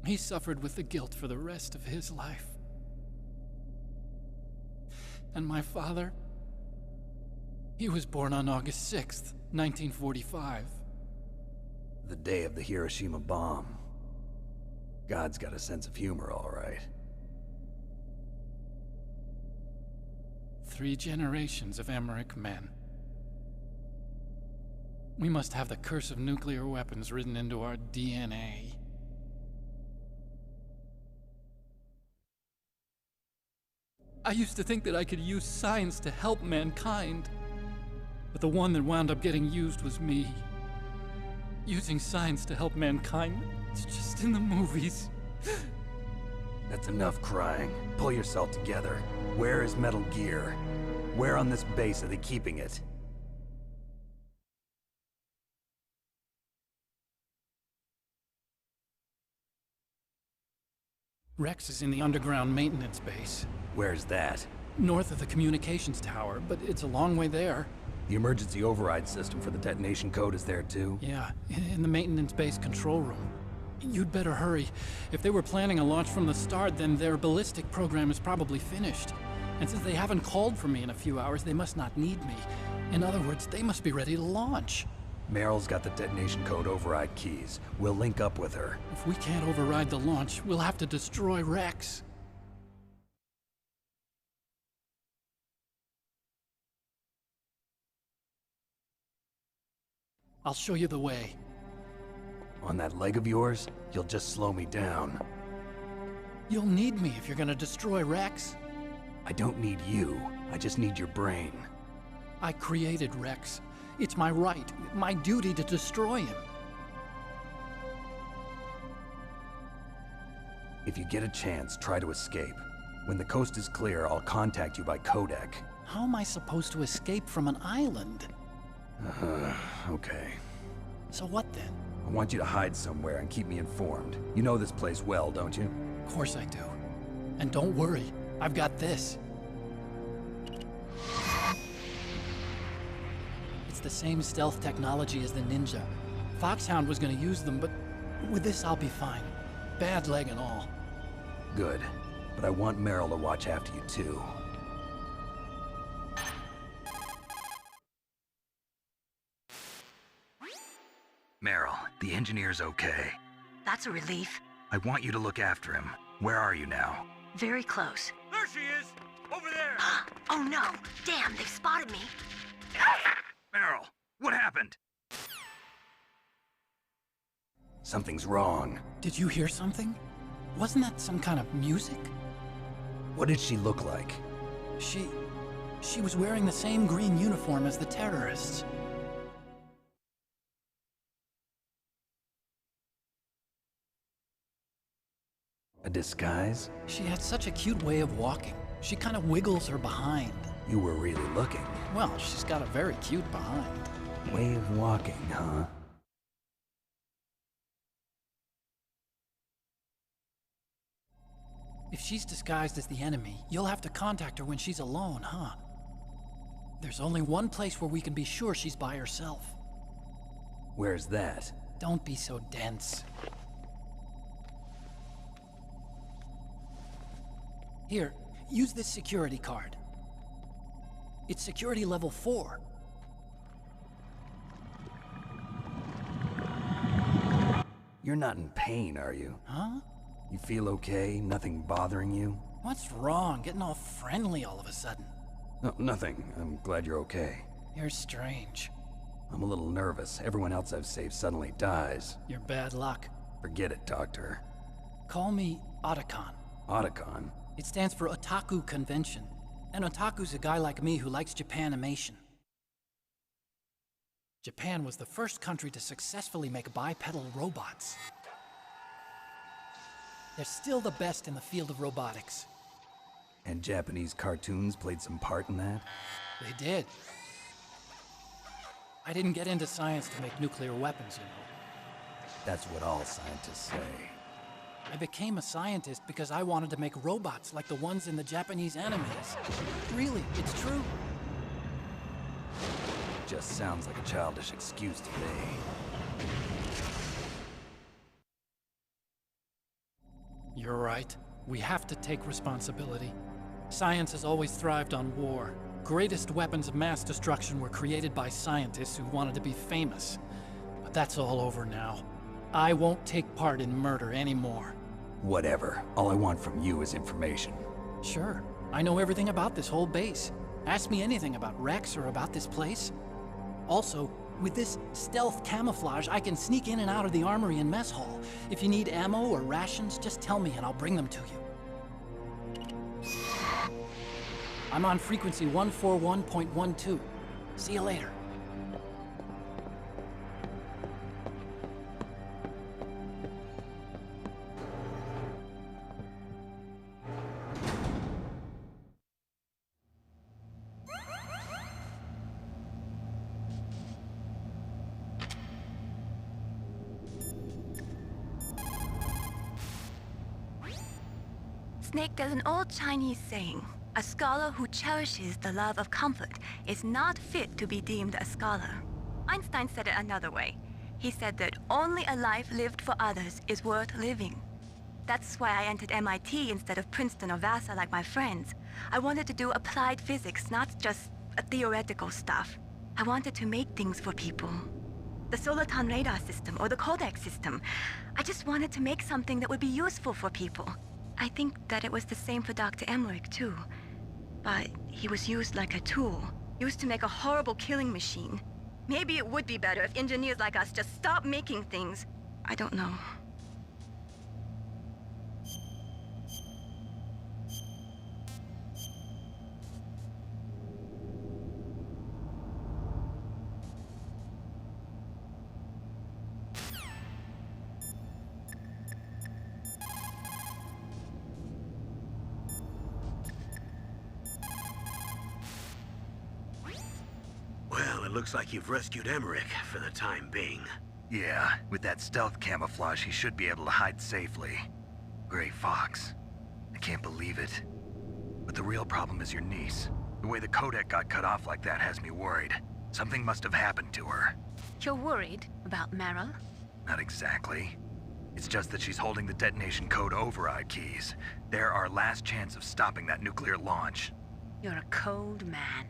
He suffered with the guilt for the rest of his life. And my father, he was born on August 6th, 1945. The day of the Hiroshima bomb. God's got a sense of humor, all right. 3 generations of Emmerich men. We must have the curse of nuclear weapons written into our DNA. I used to think that I could use science to help mankind, but the one that wound up getting used was me. Using science to help mankind, it's just in the movies. That's enough crying. Pull yourself together. Where is Metal Gear? Where on this base are they keeping it? Rex is in the underground maintenance base. Where's that? North of the communications tower, but it's a long way there. The emergency override system for the detonation code is there too? Yeah, in the maintenance base control room. You'd better hurry. If they were planning a launch from the start, then their ballistic program is probably finished. And since they haven't called for me in a few hours, they must not need me. In other words, they must be ready to launch. Meryl's got the detonation code override keys. We'll link up with her. If we can't override the launch, we'll have to destroy Rex. I'll show you the way. On that leg of yours, you'll just slow me down. You'll need me if you're gonna destroy Rex. I don't need you. I just need your brain. I created Rex. It's my right, my duty to destroy him. If you get a chance, try to escape. When the coast is clear, I'll contact you by codec. How am I supposed to escape from an island? Okay. So what then? I want you to hide somewhere and keep me informed. You know this place well, don't you? Of course I do. And don't worry, I've got this. It's the same stealth technology as the Ninja. Foxhound was gonna use them, but with this I'll be fine. bad leg and all. Good. But I want Meryl to watch after you too. Meryl, the engineer's okay. That's a relief. I want you to look after him. Where are you now? Very close. There she is! Over there! Oh no! Damn, they've spotted me. Meryl, what happened? Something's wrong. Did you hear something? Wasn't that some kind of music? What did she look like? She was wearing the same green uniform as the terrorists. A disguise? She had such a cute way of walking. She kind of wiggles her behind. You were really looking. Well, she's got a very cute behind. Way of walking, huh? If she's disguised as the enemy, you'll have to contact her when she's alone, huh? There's only one place where we can be sure she's by herself. Where's that? Don't be so dense. Here, use this security card. It's security level 4. You're not in pain, are you? Huh? You feel okay? Nothing bothering you? What's wrong? Getting all friendly all of a sudden. No, nothing. I'm glad you're okay. You're strange. I'm a little nervous. Everyone else I've saved suddenly dies. You're bad luck. Forget it, Doctor. Call me Otacon. Otacon? It stands for Otaku Convention. An otaku's a guy like me who likes Japanimation. Japan was the first country to successfully make bipedal robots. They're still the best in the field of robotics. And Japanese cartoons played some part in that? They did. I didn't get into science to make nuclear weapons, you know. That's what all scientists say. I became a scientist because I wanted to make robots like the ones in the Japanese animes. Really, it's true. Just sounds like a childish excuse to me. You're right. We have to take responsibility. Science has always thrived on war. Greatest weapons of mass destruction were created by scientists who wanted to be famous. But that's all over now. I won't take part in murder anymore. Whatever. All I want from you is information. Sure. I know everything about this whole base. Ask me anything about Rex or about this place. Also, with this stealth camouflage, I can sneak in and out of the armory and mess hall. If you need ammo or rations, just tell me and I'll bring them to you. I'm on frequency 141.12. See you later. Snake, there's an old Chinese saying, a scholar who cherishes the love of comfort is not fit to be deemed a scholar. Einstein said it another way. He said that only a life lived for others is worth living. That's why I entered MIT instead of Princeton or Vassar like my friends. I wanted to do applied physics, not just theoretical stuff. I wanted to make things for people. The Soliton radar system or the Codex system. I just wanted to make something that would be useful for people. I think that it was the same for Dr. Emmerich, too. But he was used like a tool, used to make a horrible killing machine. Maybe it would be better if engineers like us just stopped making things. I don't know. Well, it looks like you've rescued Emmerich for the time being. Yeah, with that stealth camouflage, he should be able to hide safely. Gray Fox. I can't believe it. But the real problem is your niece. The way the codec got cut off like that has me worried. Something must have happened to her. You're worried about Meryl? Not exactly. It's just that she's holding the detonation code override keys. They're our last chance of stopping that nuclear launch. You're a cold man.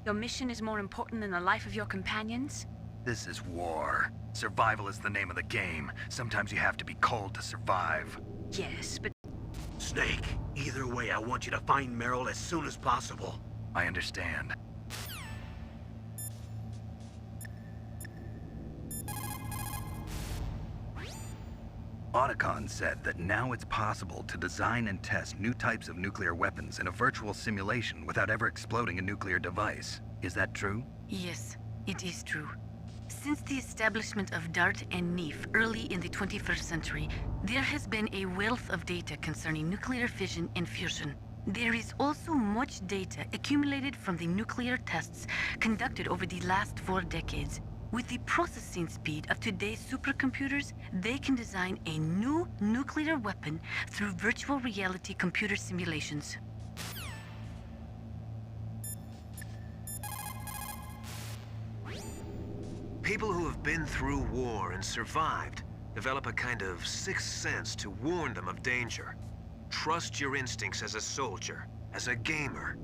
Your mission is more important than the life of your companions? This is war. Survival is the name of the game. Sometimes you have to be cold to survive. Yes, but... Snake, either way, I want you to find Meryl as soon as possible. I understand. Otacon said that now it's possible to design and test new types of nuclear weapons in a virtual simulation without ever exploding a nuclear device. Is that true? Yes, it is true. Since the establishment of DART and NEEF early in the 21st century, there has been a wealth of data concerning nuclear fission and fusion. There is also much data accumulated from the nuclear tests conducted over the last 4 decades. With the processing speed of today's supercomputers, they can design a new nuclear weapon through virtual reality computer simulations. People who have been through war and survived develop a kind of sixth sense to warn them of danger. Trust your instincts as a soldier, as a gamer.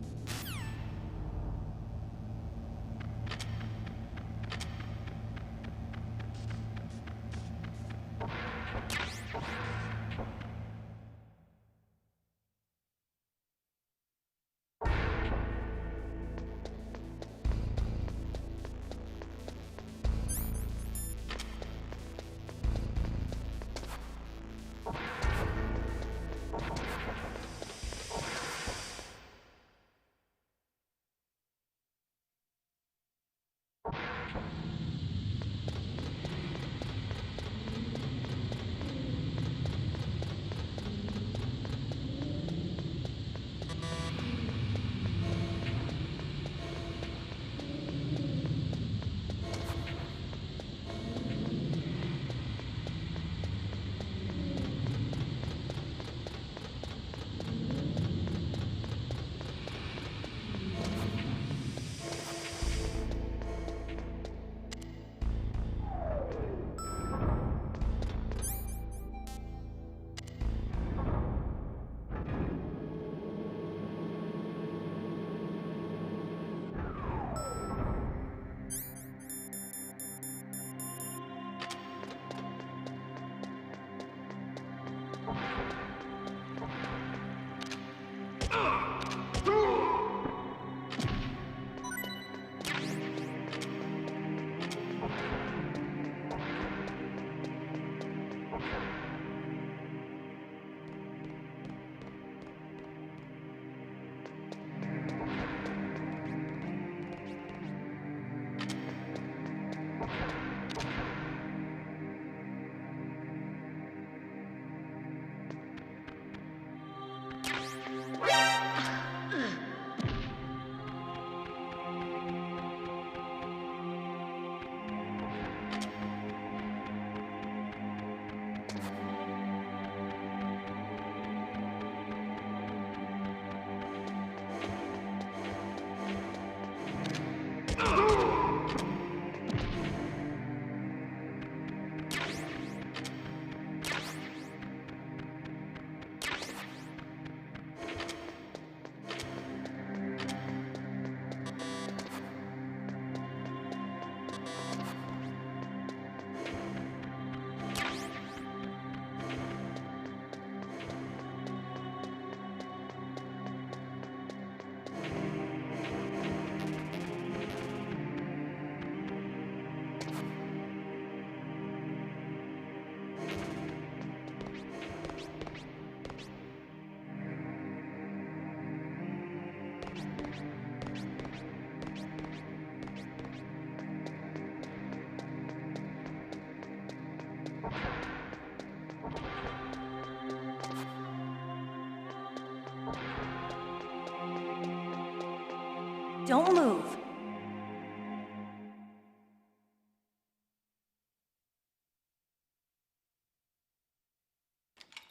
Don't move.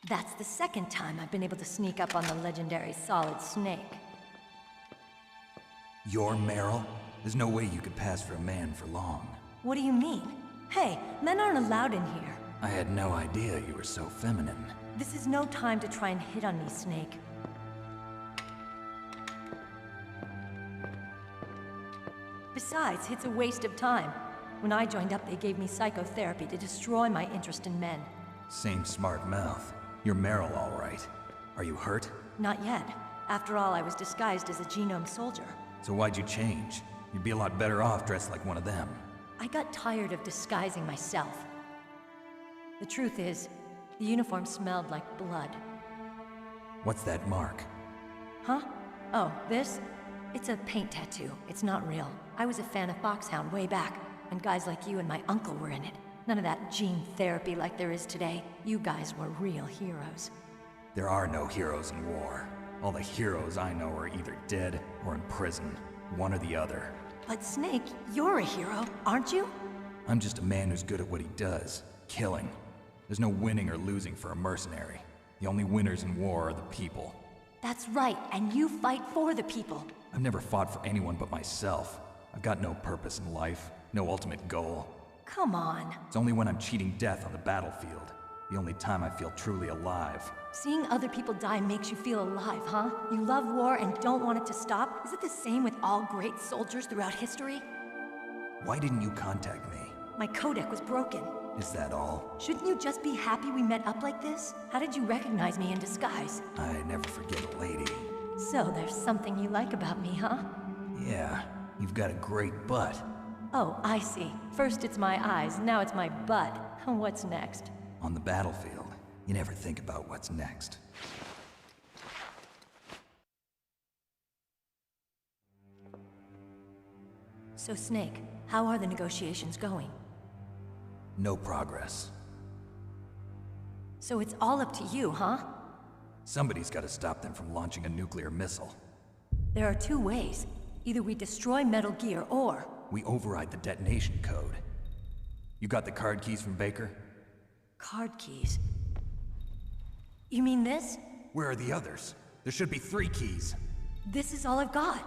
That's the second time I've been able to sneak up on the legendary Solid Snake. You're Meryl? There's no way you could pass for a man for long. What do you mean? Hey, men aren't allowed in here. I had no idea you were so feminine. This is no time to try and hit on me, Snake. Besides, it's a waste of time. When I joined up, they gave me psychotherapy to destroy my interest in men. Same smart mouth. You're Meryl, all right. Are you hurt? Not yet. After all, I was disguised as a genome soldier. So why'd you change? You'd be a lot better off dressed like one of them. I got tired of disguising myself. The truth is, the uniform smelled like blood. What's that mark? Huh? Oh, this? It's a paint tattoo. It's not real. I was a fan of Foxhound way back, and guys like you and my uncle were in it. None of that gene therapy like there is today. You guys were real heroes. There are no heroes in war. All the heroes I know are either dead or in prison. One or the other. But Snake, you're a hero, aren't you? I'm just a man who's good at what he does. Killing. There's no winning or losing for a mercenary. The only winners in war are the people. That's right, and you fight for the people. I've never fought for anyone but myself. I've got no purpose in life, no ultimate goal. Come on. It's only when I'm cheating death on the battlefield. The only time I feel truly alive. Seeing other people die makes you feel alive, huh? You love war and don't want it to stop? Is it the same with all great soldiers throughout history? Why didn't you contact me? My codec was broken. Is that all? Shouldn't you just be happy we met up like this? How did you recognize me in disguise? I never forget a lady. So there's something you like about me, huh? Yeah, you've got a great butt. Oh, I see. First it's my eyes, now it's my butt. What's next? On the battlefield, you never think about what's next. So Snake, how are the negotiations going? No progress. So it's all up to you, huh? Somebody's got to stop them from launching a nuclear missile. There are two ways. Either we destroy Metal Gear, or... we override the detonation code. You got the card keys from Baker? Card keys? You mean this? Where are the others? There should be 3 keys. This is all I've got.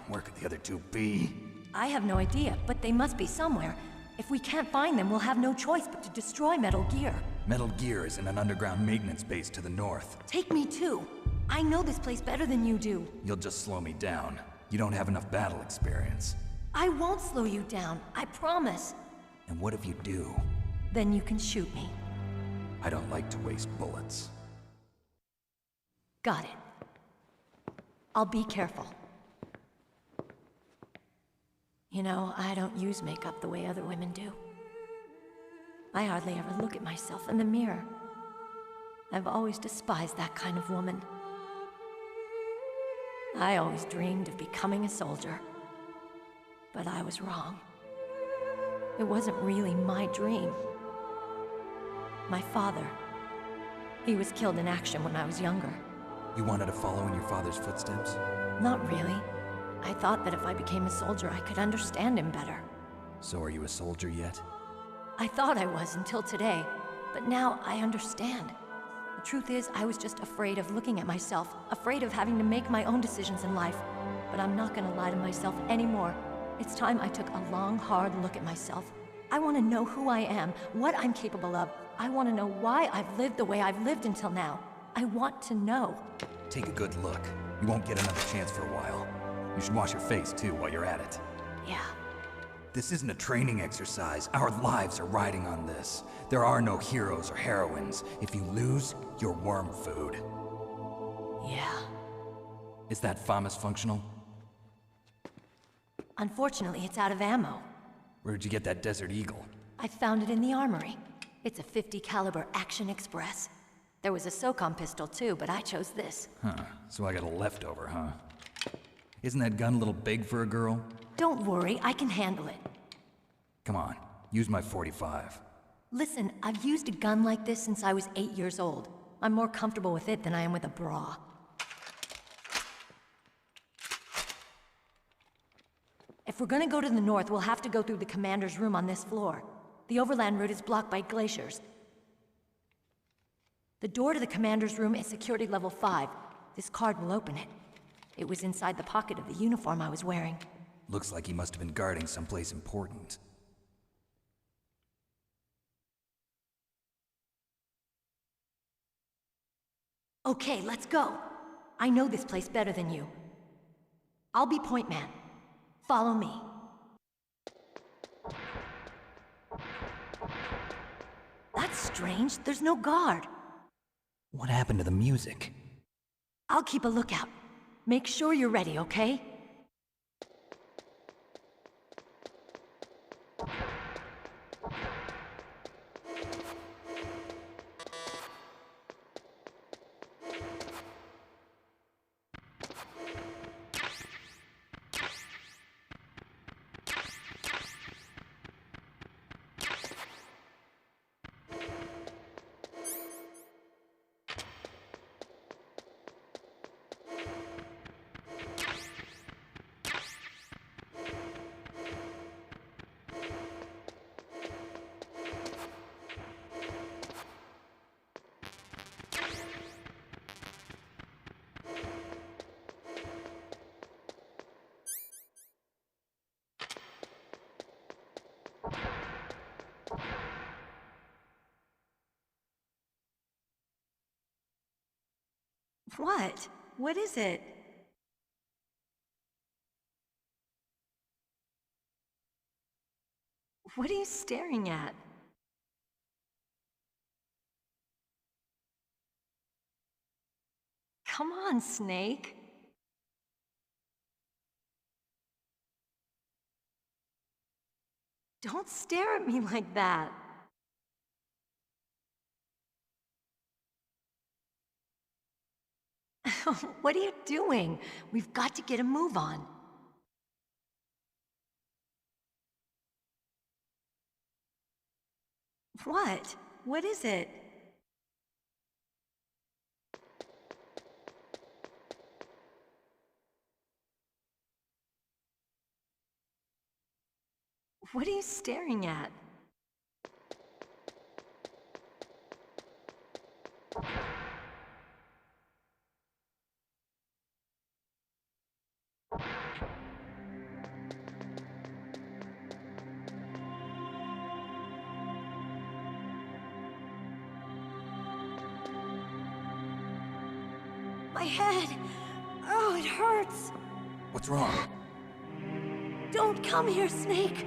Where could the other 2 be? I have no idea, but they must be somewhere. If we can't find them, we'll have no choice but to destroy Metal Gear. Metal Gear is in an underground maintenance base to the north. Take me too. I know this place better than you do. You'll just slow me down. You don't have enough battle experience. I won't slow you down, I promise. And what if you do? Then you can shoot me. I don't like to waste bullets. Got it. I'll be careful. You know, I don't use makeup the way other women do. I hardly ever look at myself in the mirror. I've always despised that kind of woman. I always dreamed of becoming a soldier. But I was wrong. It wasn't really my dream. My father, he was killed in action when I was younger. You wanted to follow in your father's footsteps? Not really. I thought that if I became a soldier, I could understand him better. So are you a soldier yet? I thought I was until today, but now I understand. The truth is, I was just afraid of looking at myself, afraid of having to make my own decisions in life. But I'm not gonna lie to myself anymore. It's time I took a long, hard look at myself. I want to know who I am, what I'm capable of. I want to know why I've lived the way I've lived until now. I want to know. Take a good look. You won't get another chance for a while. You should wash your face, too, while you're at it. Yeah. This isn't a training exercise. Our lives are riding on this. There are no heroes or heroines. If you lose, you're worm food. Yeah. Is that FAMAS functional? Unfortunately, it's out of ammo. Where'd you get that Desert Eagle? I found it in the armory. It's a .50 caliber Action Express. There was a SOCOM pistol too, but I chose this. Huh, so I got a leftover, huh? Isn't that gun a little big for a girl? Don't worry, I can handle it. Come on, use my .45. Listen, I've used a gun like this since I was 8 years old. I'm more comfortable with it than I am with a bra. If we're gonna go to the north, we'll have to go through the commander's room on this floor. The overland route is blocked by glaciers. The door to the commander's room is security level 5. This card will open it. It was inside the pocket of the uniform I was wearing. Looks like he must have been guarding someplace important. Okay, let's go. I know this place better than you. I'll be point man. Follow me. That's strange. There's no guard. What happened to the music? I'll keep a lookout. Make sure you're ready, okay? What? What is it? What are you staring at? Come on, Snake. Don't stare at me like that. What are you doing? We've got to get a move on. What? What is it? What are you staring at? My head! Oh, it hurts! What's wrong? Don't come here, Snake!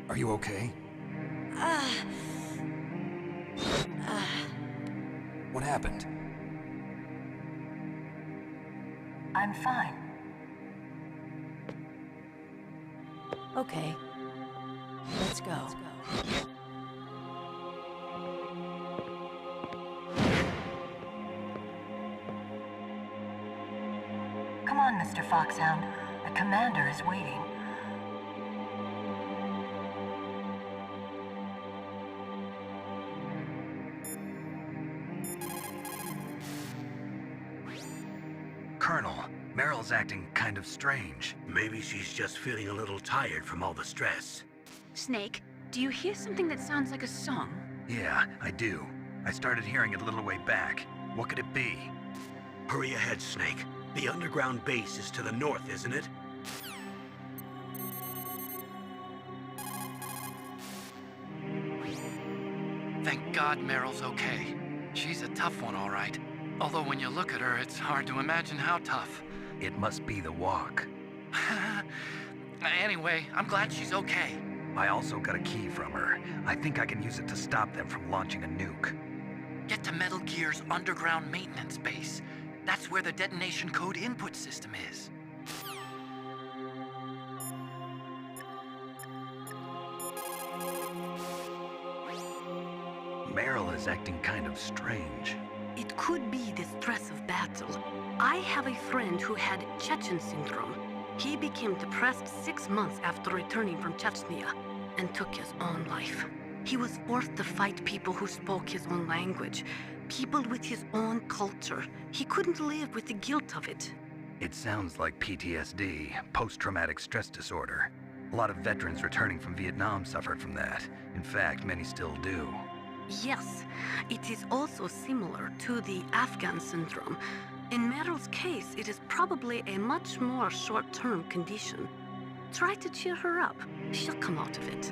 Are you okay? What happened? I'm fine. Okay. Let's go. Come on, Mr. Foxhound. The commander is waiting. Colonel, Meryl's acting kind of strange. Maybe she's just feeling a little tired from all the stress. Snake, do you hear something that sounds like a song? Yeah, I do. I started hearing it a little way back. What could it be? Hurry ahead, Snake. The underground base is to the north, isn't it? Thank God Meryl's okay. She's a tough one, all right. Although when you look at her, it's hard to imagine how tough. It must be the walk. Anyway, I'm glad she's okay. I also got a key from her. I think I can use it to stop them from launching a nuke. Get to Metal Gear's underground maintenance base. That's where the detonation code input system is. Meryl is acting kind of strange. It could be the stress of battle. I have a friend who had Chechen syndrome. He became depressed 6 months after returning from Chechnya and took his own life. He was forced to fight people who spoke his own language, people with his own culture. He couldn't live with the guilt of it. It sounds like PTSD, post-traumatic stress disorder. A lot of veterans returning from Vietnam suffered from that. In fact, many still do. Yes, it is also similar to the Afghan syndrome. In Meryl's case, it is probably a much more short-term condition. Try to cheer her up. She'll come out of it.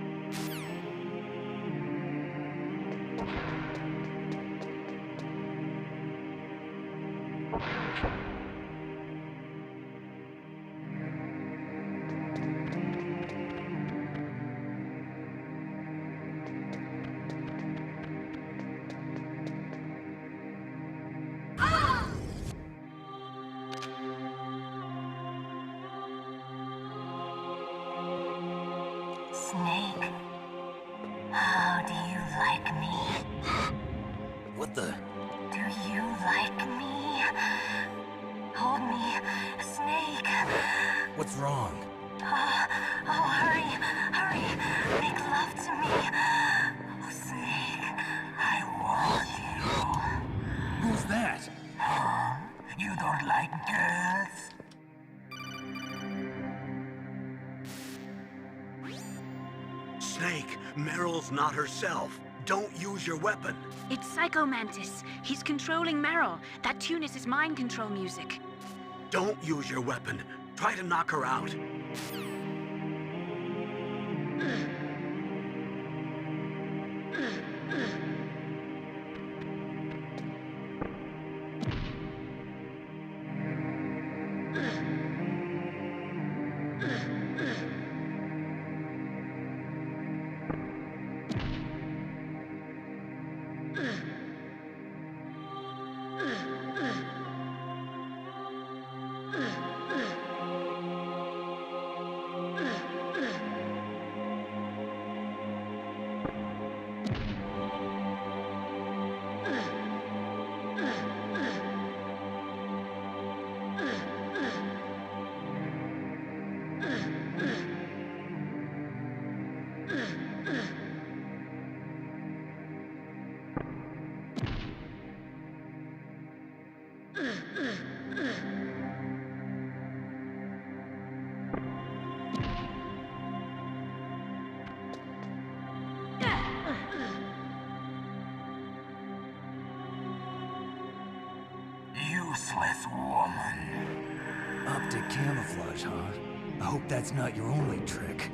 Snake, how do you like me? What the? Do you like me? Hold me, Snake. What's wrong? Oh, hurry, hurry. Make love to me. Oh, Snake, I want you. Who's that? You don't like girls? Snake, Meryl's not herself. Don't use your weapon. It's Psycho Mantis. He's controlling Meryl. That tune is his mind control music. Don't use your weapon. Try to knock her out. Useless woman. Optic camouflage, huh? I hope that's not your only trick.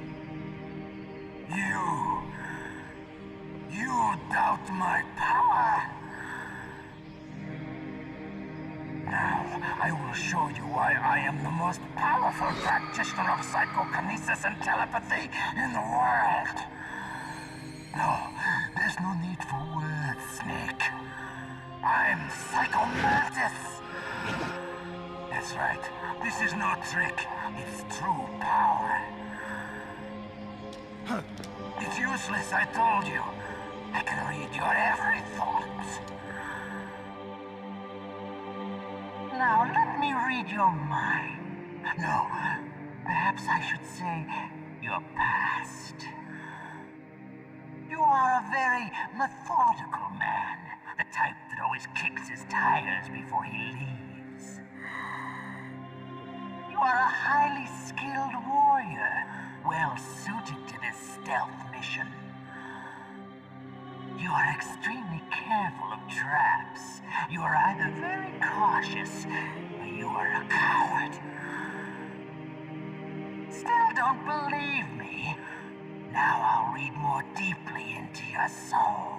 You doubt my power? Now, I will show you why I am the most powerful practitioner of psychokinesis and telepathy in the world. No, there's no need for words, Snake. I'm Psycho Mantis. That's right. This is no trick. It's true power. It's useless, I told you. I can read your every thought. Now, let me read your mind. No, perhaps I should say your past. You are a very methodical man. The type that always kicks his tires before he leaves. You are a highly skilled warrior, well suited to this stealth mission. You are extremely careful of traps. You are either very cautious, or you are a coward. Still don't believe me? Now I'll read more deeply into your soul.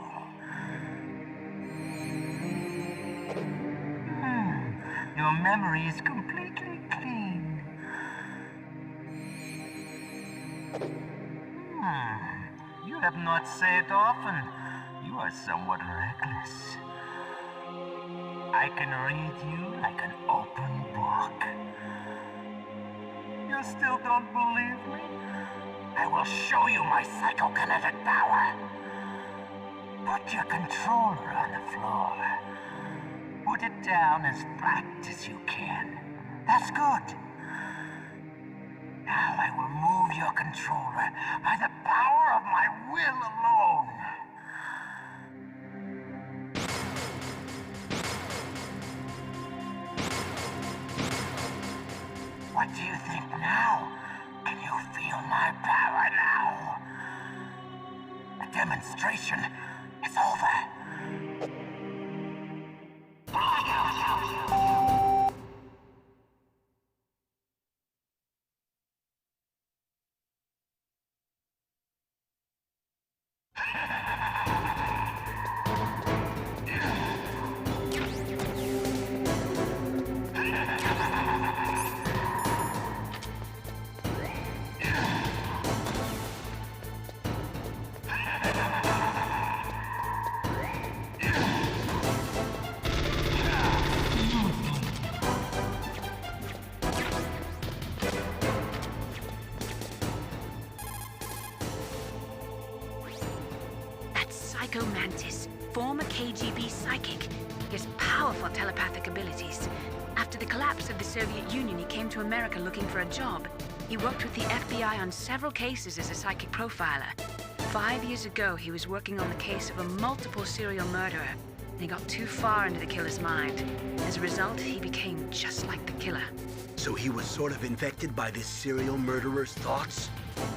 Your memory is completely clean. You have not said often. You are somewhat reckless. I can read you like an open book. You still don't believe me? I will show you my psychokinetic power. Put your controller on the floor. Put it down as flat as you can. That's good. Now I will move your controller by the power of my will alone. What do you think now? Can you feel my power now? The demonstration is over. Psycho Mantis, former KGB psychic. He has powerful telepathic abilities. After the collapse of the Soviet Union, he came to America looking for a job. He worked with the FBI on several cases as a psychic profiler. 5 years ago, he was working on the case of a multiple serial murderer, and he got too far into the killer's mind. As a result, he became just like the killer. So he was sort of infected by this serial murderer's thoughts?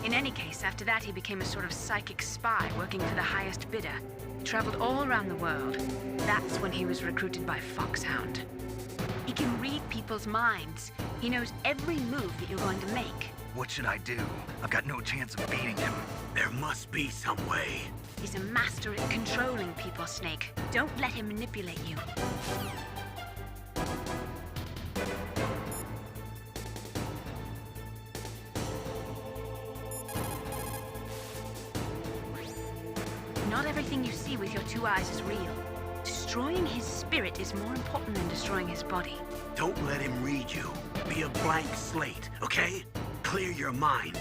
In any case, after that, he became a sort of psychic spy working for the highest bidder. He traveled all around the world. That's when he was recruited by Foxhound. He can read people's minds. He knows every move that you're going to make. What should I do? I've got no chance of beating him. There must be some way. He's a master at controlling people, Snake. Don't let him manipulate you. Not everything you see with your 2 eyes is real. Destroying his spirit is more important than destroying his body. Don't let him read you. Be a blank slate, okay? Clear your mind.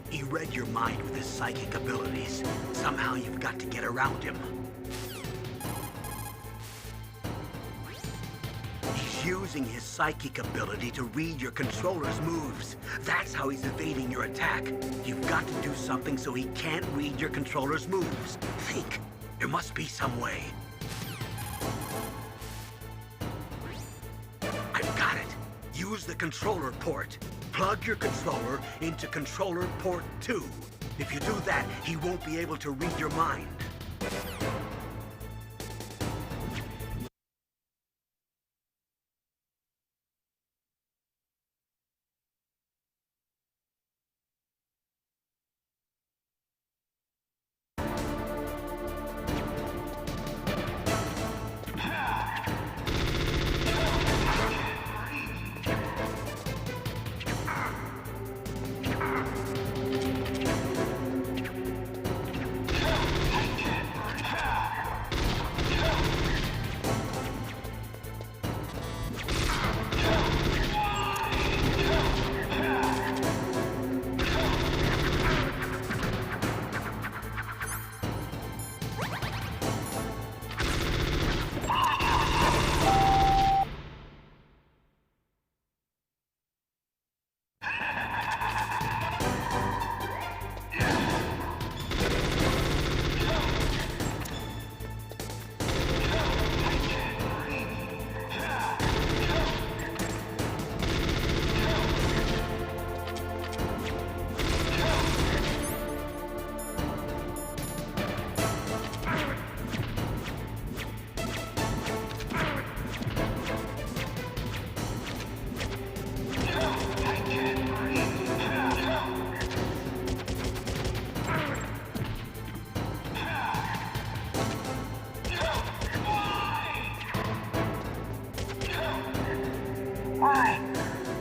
He read your mind with his psychic abilities. Somehow you've got to get around him. He's using his psychic ability to read your controller's moves. That's how he's evading your attack. You've got to do something so he can't read your controller's moves. Think. There must be some way. I've got it. Use the controller port. Plug your controller into controller port 2. If you do that, he won't be able to read your mind.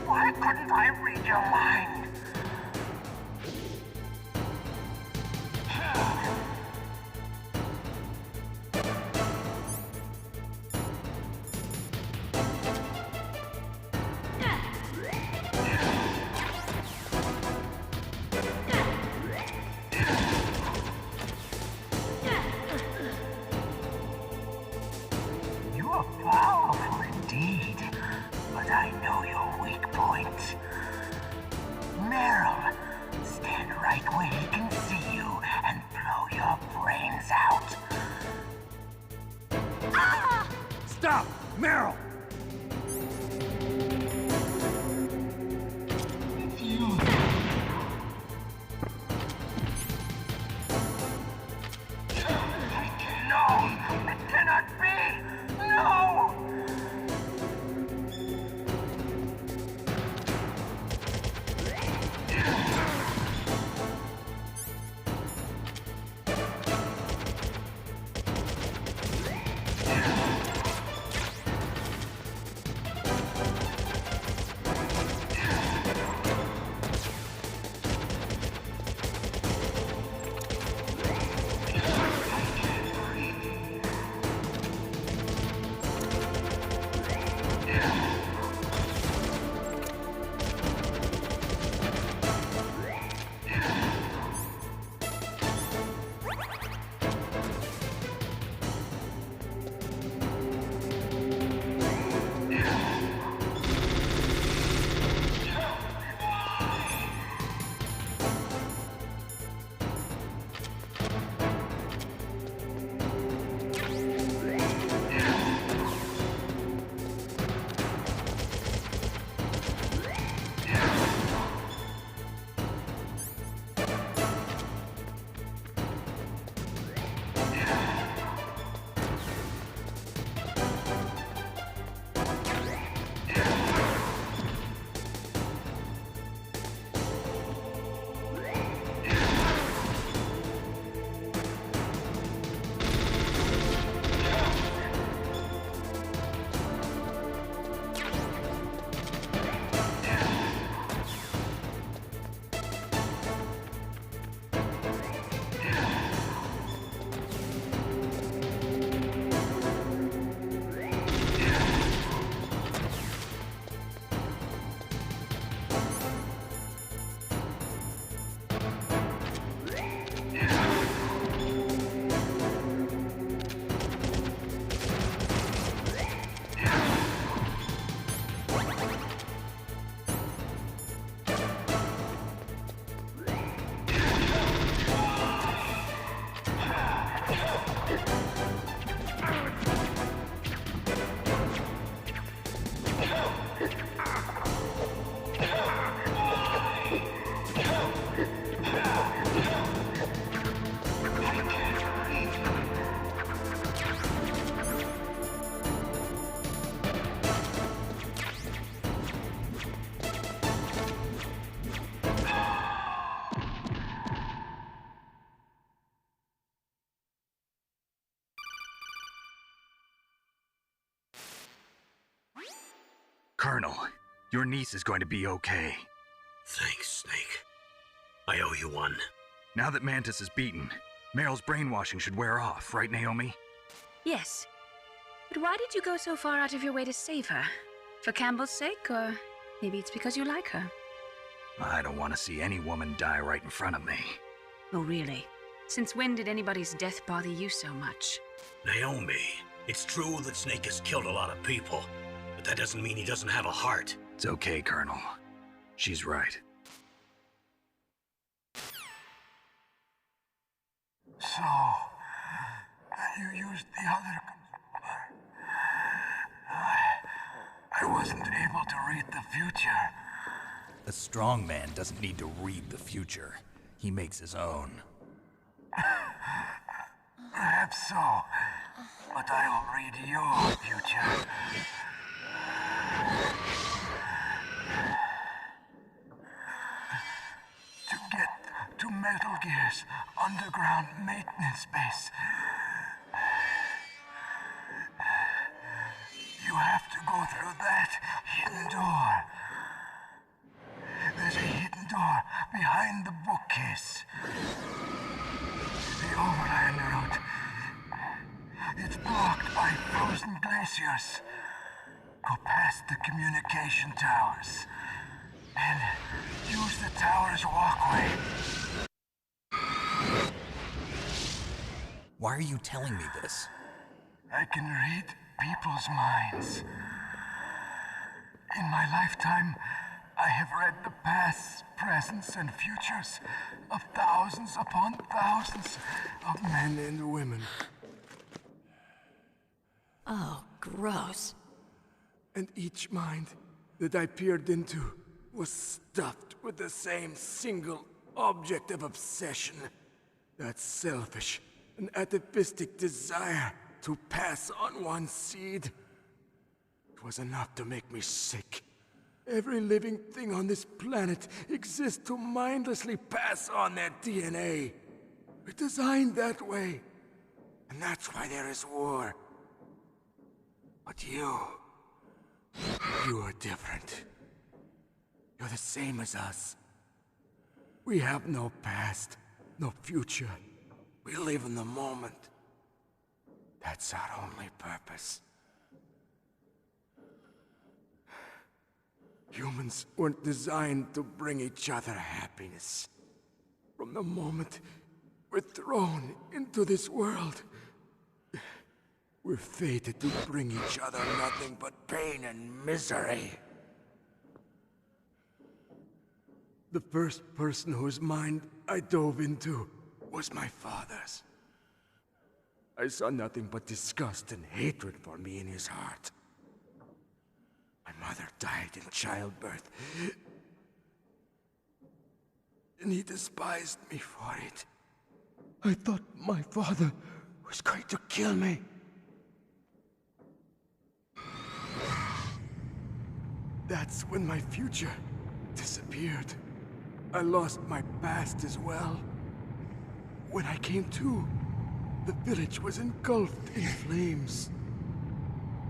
Why couldn't I read your mind? You are powerful indeed, but I know your weak point. Meryl, stand right where he can see you and blow your brains out. Ah! Stop! Meryl! No! It cannot be! No! Colonel, your niece is going to be okay. Thanks, Snake. I owe you one. Now that Mantis is beaten, Meryl's brainwashing should wear off, right, Naomi? Yes. But why did you go so far out of your way to save her? For Campbell's sake, or maybe it's because you like her? I don't want to see any woman die right in front of me. Oh, really? Since when did anybody's death bother you so much? Naomi, it's true that Snake has killed a lot of people, but that doesn't mean he doesn't have a heart. It's okay, Colonel. She's right. So, you used the other... I wasn't able to read the future. A strong man doesn't need to read the future. He makes his own. Perhaps so, but I'll read your future. To get to Metal Gear's underground maintenance base, you have to go through that hidden door. There's a hidden door behind the bookcase. The overland route. It's blocked by frozen glaciers. Go past the communication towers and use the tower's walkway. Why are you telling me this? I can read people's minds. In my lifetime, I have read the pasts, presents, and futures of thousands upon thousands of men and women. Oh, gross. And each mind that I peered into was stuffed with the same single object of obsession. That selfish and atavistic desire to pass on one's seed. It was enough to make me sick. Every living thing on this planet exists to mindlessly pass on their DNA. We're designed that way. And that's why there is war. But you are different. You're the same as us. We have no past, no future. We live in the moment. That's our only purpose. Humans weren't designed to bring each other happiness. From the moment we're thrown into this world, we're fated to bring each other nothing but pain and misery. The first person whose mind I dove into was my father's. I saw nothing but disgust and hatred for me in his heart. My mother died in childbirth, and he despised me for it. I thought my father was going to kill me. That's when my future disappeared. I lost my past as well. When I came to, the village was engulfed in flames.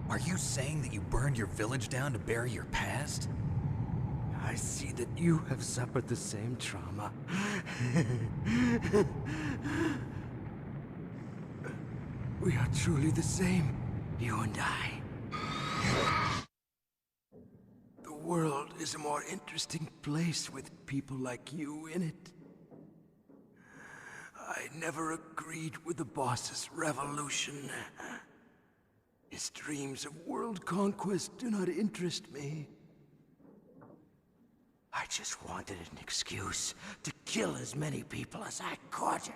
Are you saying that you burned your village down to bury your past? I see that you have suffered the same trauma. We are truly the same, you and I. The world is a more interesting place with people like you in it. I never agreed with the boss's revolution. His dreams of world conquest do not interest me. I just wanted an excuse to kill as many people as I could.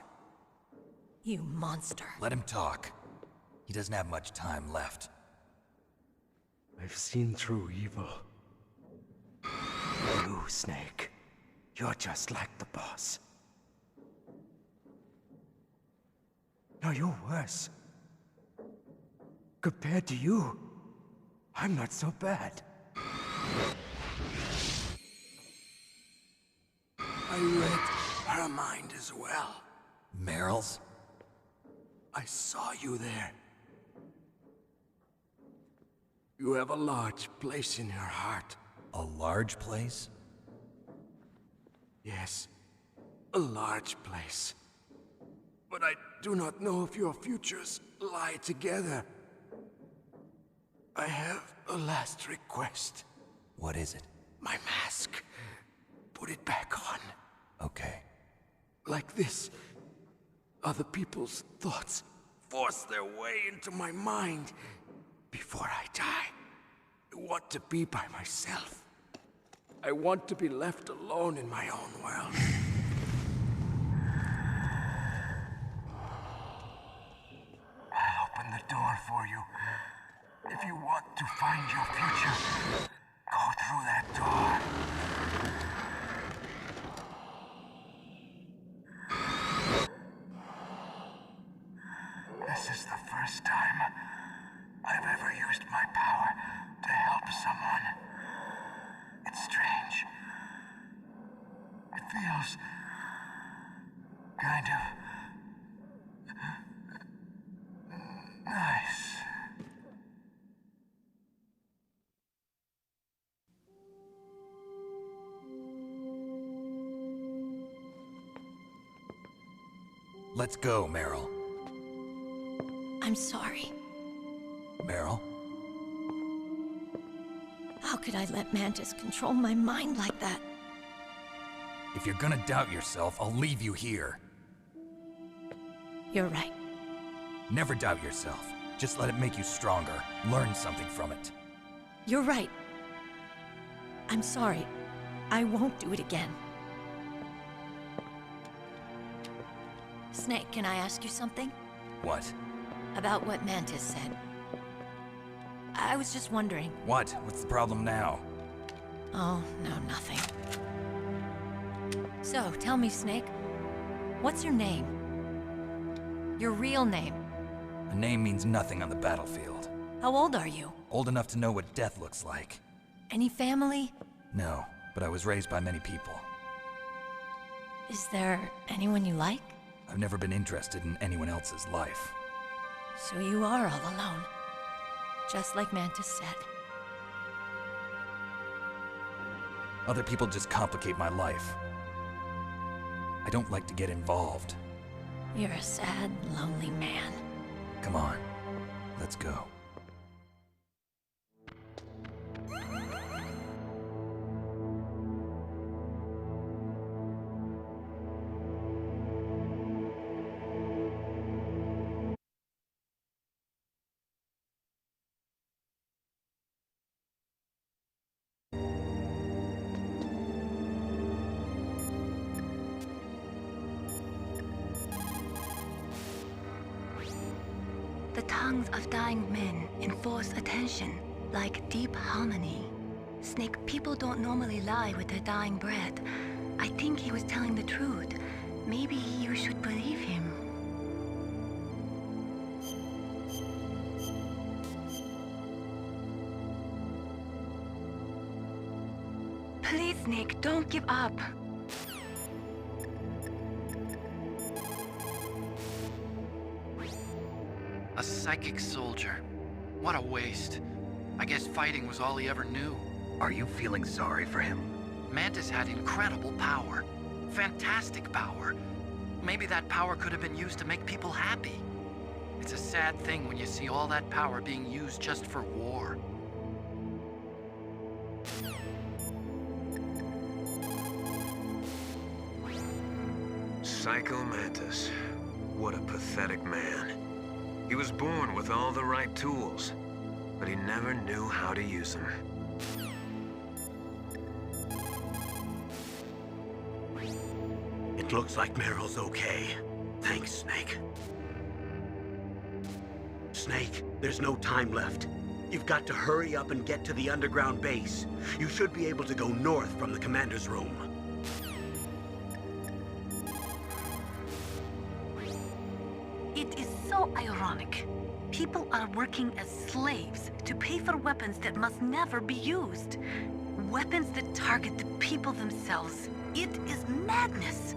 You monster. Let him talk. He doesn't have much time left. I've seen through evil. You, Snake, you're just like the boss. No, you're worse. Compared to you, I'm not so bad. I read her mind as well. Meryl's? I saw you there. You have a large place in your heart. A large place? Yes, a large place. But I do not know if your futures lie together. I have a last request. What is it? My mask. Put it back on. Okay. Like this, other people's thoughts force their way into my mind. Before I die, I want to be by myself. I want to be left alone in my own world. I'll open the door for you. If you want to find your future, go through that door. This is the first time I've ever used my power to help someone. It's strange. It feels kind of nice. Let's go, Meryl. I'm sorry. Meryl? How could I let Mantis control my mind like that? If you're gonna doubt yourself, I'll leave you here. You're right. Never doubt yourself. Just let it make you stronger. Learn something from it. You're right. I'm sorry. I won't do it again. Snake, can I ask you something? What? About what Mantis said. I was just wondering. What? What's the problem now? Oh, no, nothing. So, tell me, Snake. What's your name? Your real name? A name means nothing on the battlefield. How old are you? Old enough to know what death looks like. Any family? No, but I was raised by many people. Is there anyone you like? I've never been interested in anyone else's life. So you are all alone. Just like Mantis said. Other people just complicate my life. I don't like to get involved. You're a sad, lonely man. Come on, let's go. The tongues of dying men enforce attention, like deep harmony. Snake, people don't normally lie with their dying breath. I think he was telling the truth. Maybe you should believe him. Please, Snake, don't give up. A psychic soldier. What a waste. I guess fighting was all he ever knew. Are you feeling sorry for him? Mantis had incredible power. Fantastic power. Maybe that power could have been used to make people happy. It's a sad thing when you see all that power being used just for war. Psycho Mantis. What a pathetic man. He was born with all the right tools, but he never knew how to use them. It looks like Meryl's okay. Thanks, Snake. Snake, there's no time left. You've got to hurry up and get to the underground base. You should be able to go north from the commander's room. It is so ironic. People are working as slaves to pay for weapons that must never be used. Weapons that target the people themselves. It is madness.